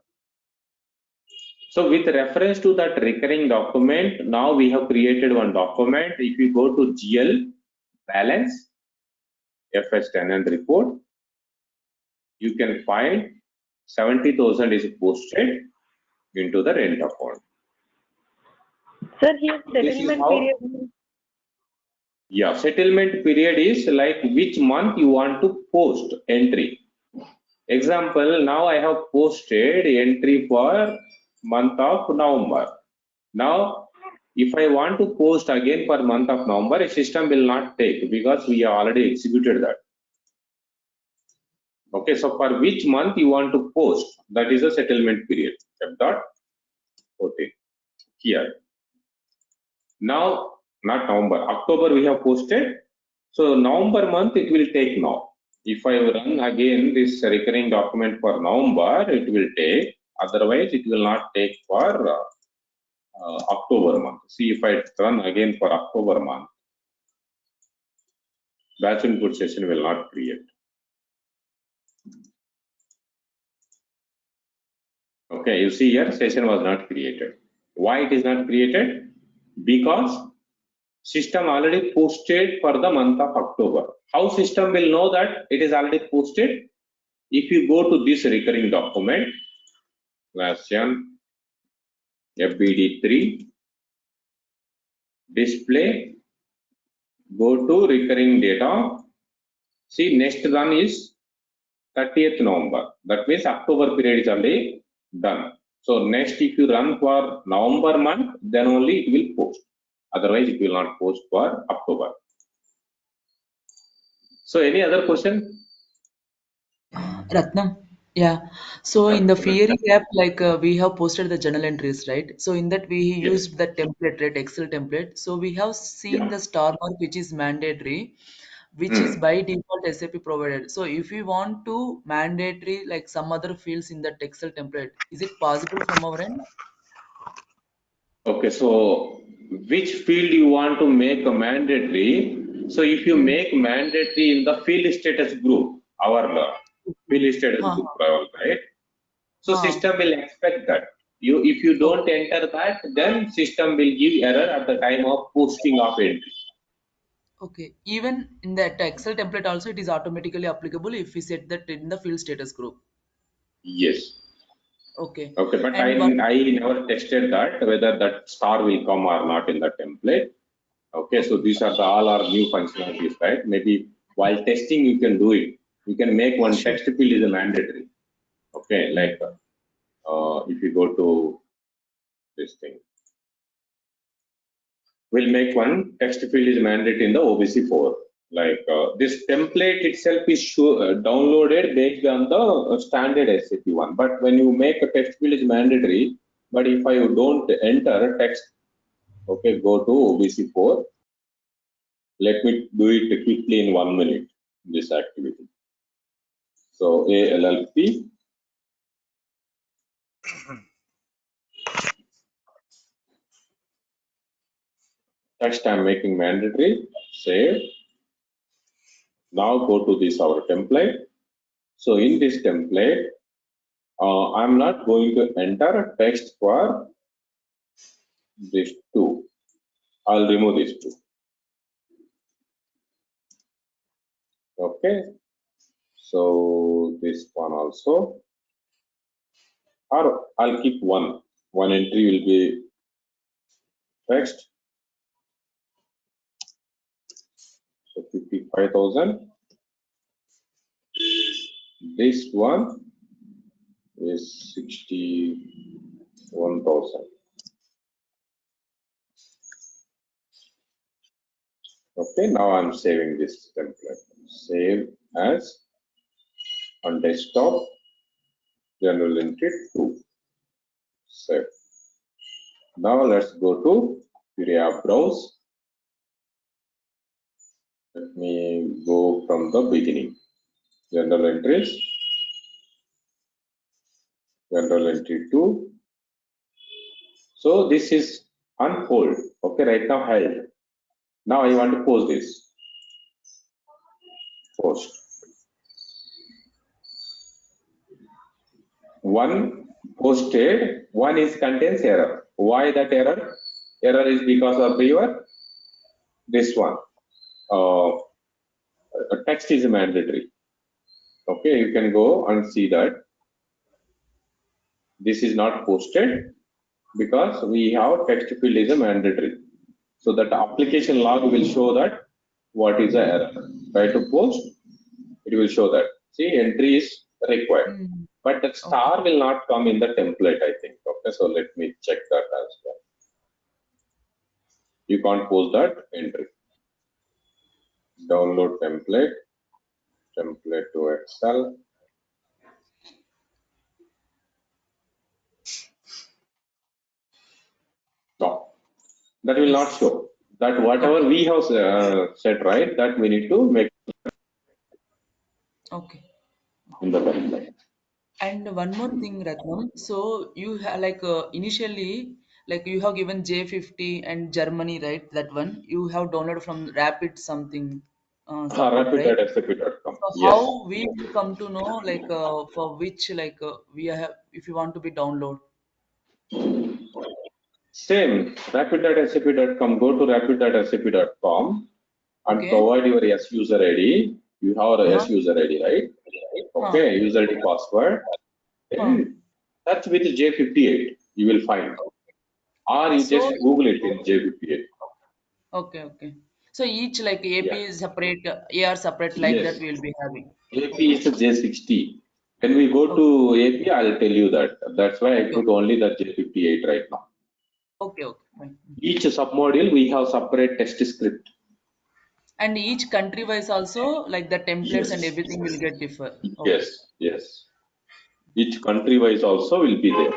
So with reference to that recurring document, now we have created one document. If you go to GL balance, FS tenant report, you can find 70,000 is posted into the rent account. Sir, here settlement period. Yeah, settlement period is like which month you want to post entry. Example, now I have posted entry for month of November. Now, if I want to post again for month of November, a system will not take because we have already executed that. Okay, so for which month you want to post, that is a settlement period. F.14 here. Now not November. October we have posted. So November month it will take now. If I run again this recurring document for November, it will take. Otherwise, it will not take for October month. See if I run again for October month, batch input session will not create. Okay, you see here session was not created. Why it is not created? Because system already posted for the month of October. How system will know that it is already posted? If you go to this recurring document, version FBD3, display, go to recurring data. See, next run is 30th November. That means October period is already done. So next, if you run for November month, then only it will post. Otherwise, it will not post for October. So any other question? Ratnam, yeah. So Yeah, in the comment. Fiori app, like we have posted the journal entries, right? So in that we Yes. used the template, right? Excel template. So we have seen Yeah. the star mark, which is mandatory, which is Hmm. by default SAP provided. So if we want to mandatory like some other fields in that Excel template, is it possible from our end? Okay, so which field you want to make a mandatory? So if you Hmm. make mandatory in the field status group, our Okay. field status Ha, group, right? So ha. system will expect that. If you Okay. don't enter that, then system will give error at the time of posting of entry. Okay. Even in that Excel template also, it is automatically applicable if we set that in the field status group. Yes. Okay. Okay, but I And one. I never tested that whether that star will come or not in the template. Okay, so Okay. these are all our new functionalities, right? Maybe while testing you can do it. You can make one Sure. text field is a mandatory. Okay, like if you go to this thing, we'll make one text field is mandatory in the OBC4. Like this template itself is downloaded based on the standard SAP one. But when you make a text field is mandatory, but if I don't enter text, okay, go to OBC4. Let me do it quickly in 1 minute, this activity. So ALLP, text I'm making mandatory, save. Now go to this our template. So in this template, I'm not going to enter a text for this two. I'll remove this two. Okay. So this one also, or I'll keep one. One entry will be text. So 55,000. This one is 61,000. Okay, now I'm saving this template. Save as on desktop, general entry 2. Save. Now let's go to Fiori app browse. Let me go from the beginning. General entries, general entry 2. So this is on hold. Okay, right now held. Now I want to post this. Post. One posted, one is contains error. Why that error? Error is because of your this one. Text is mandatory. Okay, you can go and see that this is not posted because we have text field is a mandatory. So that application log will show that what is the error. Try to post, it will show that. See, entry is required. Mm. But that Okay. star will not come in the template, I think. Okay, so let me check that as well. You can't post that entry. Download template, template to Excel. No, that will not Yes. show. that whatever we have set, right, that we need to make Okay. in the timeline. And one more thing, Ratnam. So you have initially like you have given J50 and Germany, right? That one you have downloaded from Rapid something support, right? Rapid.sap.com. So Yes. how we will come to know for which we have if you want to be download. Same. Rapid.sap.com. Go to rapid.sap.com and Okay. provide your S user ID. You have a Uh-huh. S user ID, right? Huh. Okay, user ID password. Huh. Then that's with J58. You will find, or you just So Google it in J58. okay, okay. So each like AP Yeah. is separate, AR separate like Yes. that we will be having. AP is a J60. When we go Okay, to AP, I'll tell you that. That's why I okay, put only the J58 right now. okay, okay, fine. Each submodule we have separate test script. And each country wise also like the templates and Yes. everything will get differ. Okay. Yes. Yes. Each country wise also will be there.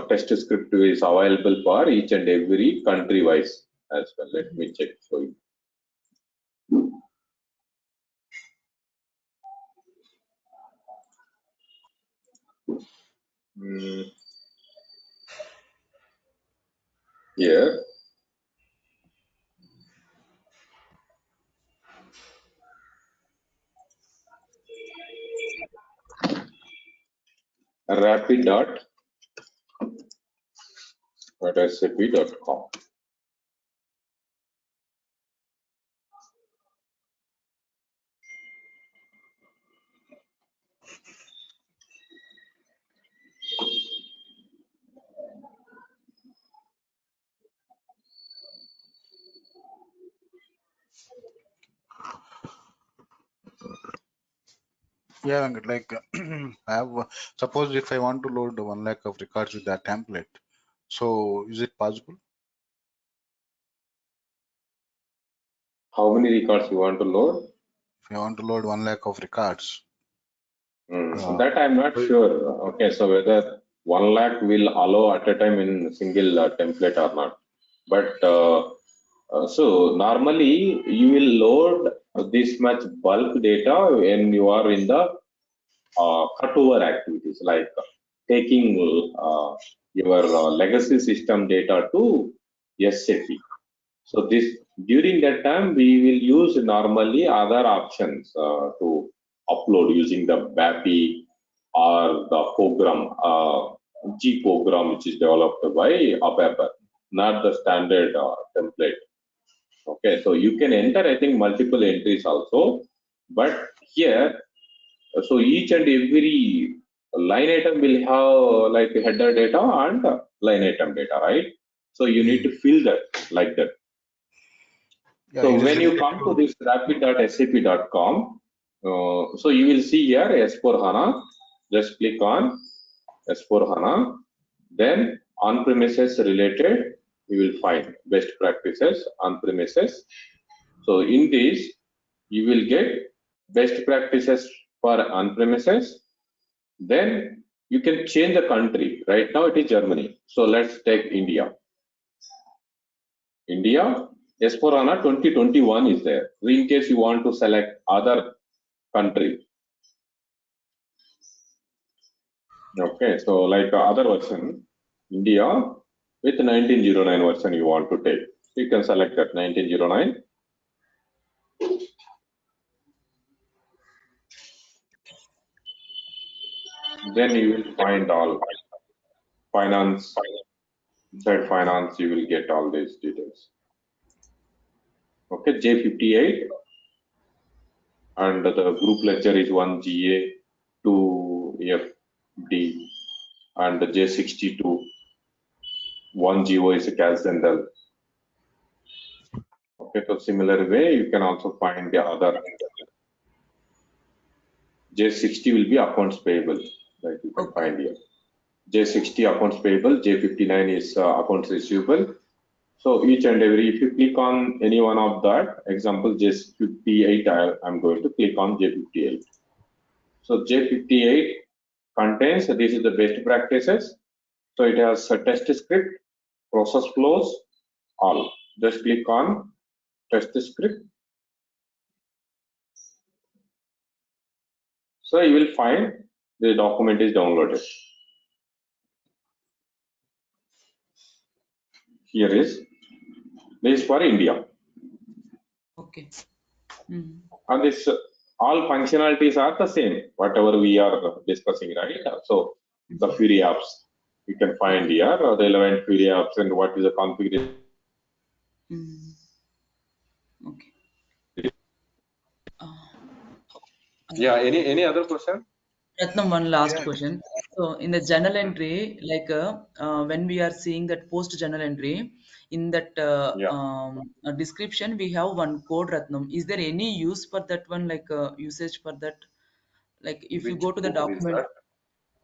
Test script is available for each and every country wise as well. Let me check for you. Mm, here, rapid.sap.com. Yeah, Venkat, like I have suppose if I want to load 1 lakh of records with that template, so is it possible? How many records you want to load? If I want to load 1 lakh of records, That I'm not so- sure. Okay, so whether 1 lakh will allow at a time in single template or not. But so normally you will load this much bulk data when you are in the cutover activities, like taking your legacy system data to SAP. So this during that time we will use normally other options to upload using the BAPI or the program G program which is developed by ABAP, not the standard template. Okay, so you can enter I think multiple entries also, but here so each and every line item will have like header data and line item data, right? So you need to fill that like that. yeah, So it is when you related come to to this rapid.sap.com, so you will see here S4 HANA. Just click on S4 HANA. Then on-premises related, you will find best practices on-premises. So in this, you will get best practices for on-premises. Then you can change the country. Right now it is Germany. So let's take India. India, S4HANA 2021 is there. In case you want to select other country. Okay, so like other version, India with 1909 version you want to take. You can select that 1909. Then you will find all finance, inside finance, you will get all these details. Okay, J58 and the group ledger is 1 GA, 2 FD and the J62, 1 GO is a cash general. Okay, so similar way, you can also find the other. J60 will be accounts payable, like you can Okay. find here. J60 accounts payable, J59 is accounts receivable. So each and every, if you click on any one of that, example J58, I'm going to click on J58. So J58 contains, this is the best practices. So it has a test script, process flows, all. Just click on test the script. So you will find the document is downloaded. Here is this for India. Okay. Mm. And this all functionalities are the same, whatever we are discussing, right? So the Fury apps you can find here, the relevant Fury apps and what is the configuration. Mm. Okay. Yeah, any other question? Ratnam, one last Yeah, question. So in the journal entry, like when we are seeing that post journal entry, in that Yeah, description, we have one code, Ratnam. Is there any use for that one, like usage for that? Like if you which go to the code is document,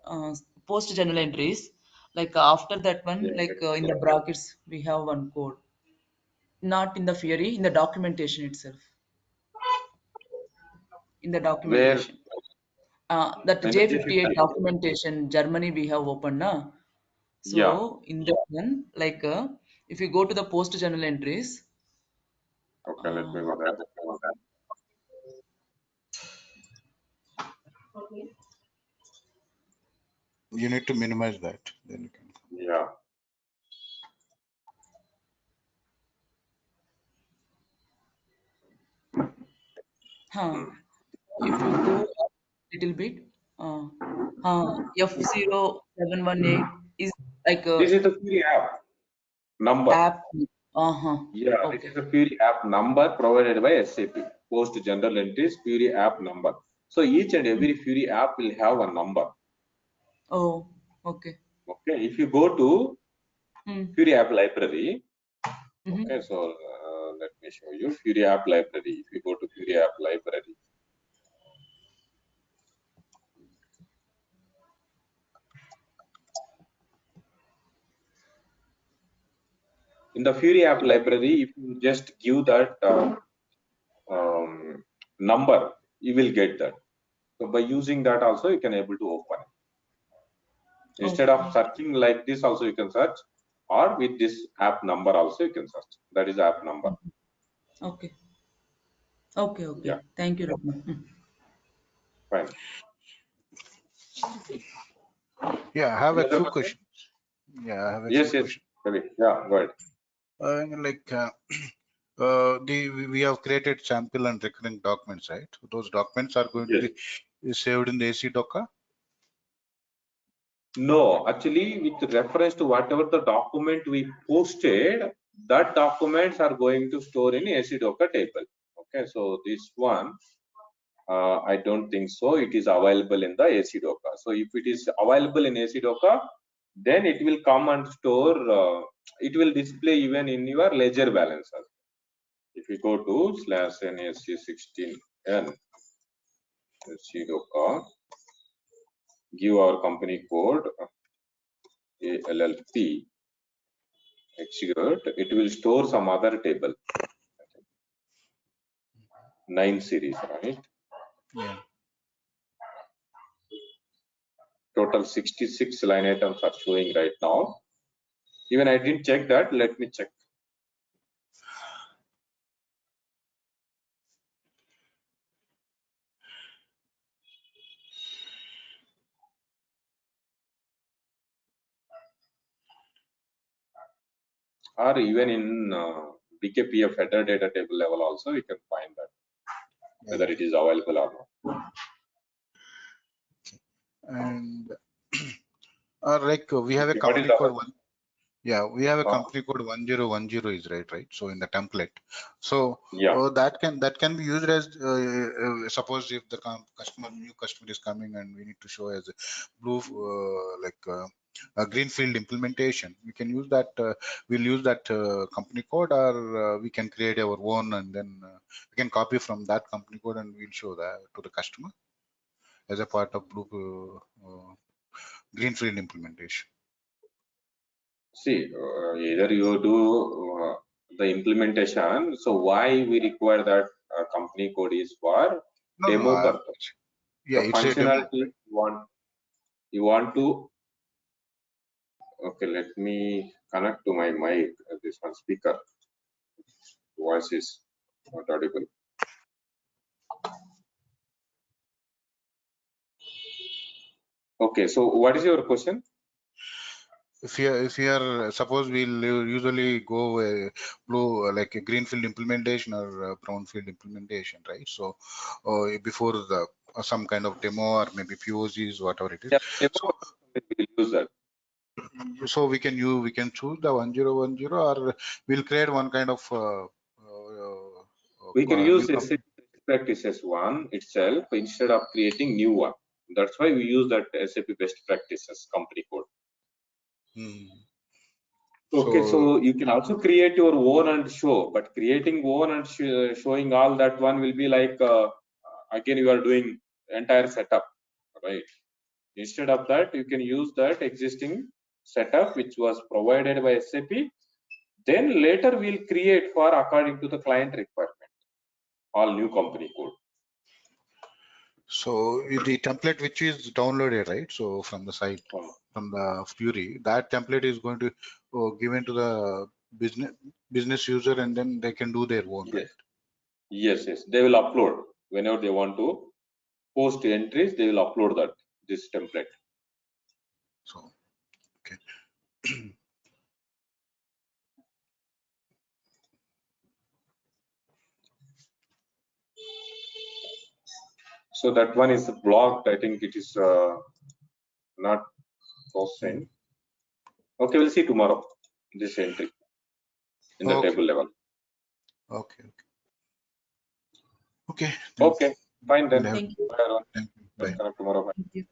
that? post journal entries, like after that one, Yeah, like in the brackets, we have one code. Not in the Fiori, in the documentation itself. In the where documentation. That in the J58 J50? documentation, Germany we have opened now. Yeah, So in that one, like if you go to the post journal entries, okay, let uh, me go there. you need to minimize that. Then you can. Yeah, huh, if you go up little bit, F0718 is like this a is the Fury app number. app. Yeah, this is Okay. a Fury app number provided by SAP. Post general entries Fury app number. So each and Mm. every Fury app will have a number. Oh, okay. Okay, if you go to Mm. Fury app library, okay, Mm-hmm. so let me show you Fury app library. If you go to Fury app library, in the Fury app library, if you just give that um, number, you will get that. So by using that also, you can able to open it. Instead of Okay. searching like this, also you can search, or with this app number also you can search. That is app number. Okay. Okay. Yeah, Okay. Thank you, Ratna. Mm. fine. Yeah, I have Any a other few question? questions. Yeah, I have a few Yes, yes. questions. Ravi. Yeah, go ahead. Like we have created sample and recurring documents, right? Those documents are going to Yes. be saved in the AC Docker. No, actually, with reference to whatever the document we posted, that documents are going to store in AC Docker table. Okay, so this one, I don't think so. It is available in the AC Docker. So if it is available in AC Docker, then it will come and store. It will display even in your ledger balancer. If you go to /NASC16N AC Docker, give our company code ALLP execute, it will store some other table, 9 series, right? Yeah. Total 66 line items are showing right now. Even I didn't check that. Let me check. Or even in BKPF header data table level also, you can find that whether it is available or not. And like we have a Okay, what is company the code other? one. Yeah, we have a Uh, company code 1010 is right. So in the template, so yeah. that can be used as suppose if the new customer is coming and we need to show as a blue a greenfield implementation. We can use that. We'll use that company code, or we can create our own, and then we can copy from that company code and we'll show that to the customer as a part of blue greenfield implementation. See, either you do the implementation. So why we require that company code is for No, no, demo purpose. yeah, The it's a demo. functionality you want to. Okay, let me connect to my mic. This one speaker. Voice is not audible. Okay, so what is your question? If you are suppose we'll usually go blue like a greenfield implementation or brownfield implementation, right? So before the some kind of demo or maybe POCs, whatever it is. Yeah, demo, we'll use that. So we can choose the 1010, or we'll create one kind of We can use SAP best practices one itself instead of creating new one. That's why we use that SAP best practices company code. Okay, so you can also create your own and show, but creating own and showing all that one will be like again you are doing entire setup, right? Instead of that, you can use that existing setup which was provided by SAP. Then later we'll create for according to the client requirement, all new company code. So the template which is downloaded, right? So from the site, from the Fury, that template is going to given to the business user, and then they can do their own, Yes. right? Yes, yes. They will upload whenever they want to post entries. They will upload this template. So okay. So that one is blocked. I think it is not posting. Okay, we'll see tomorrow this entry in the table level. Okay. Okay. Okay, fine then. Thank you. Bye, everyone. Thank you. Let's Bye. connect tomorrow. Bye. Thank you.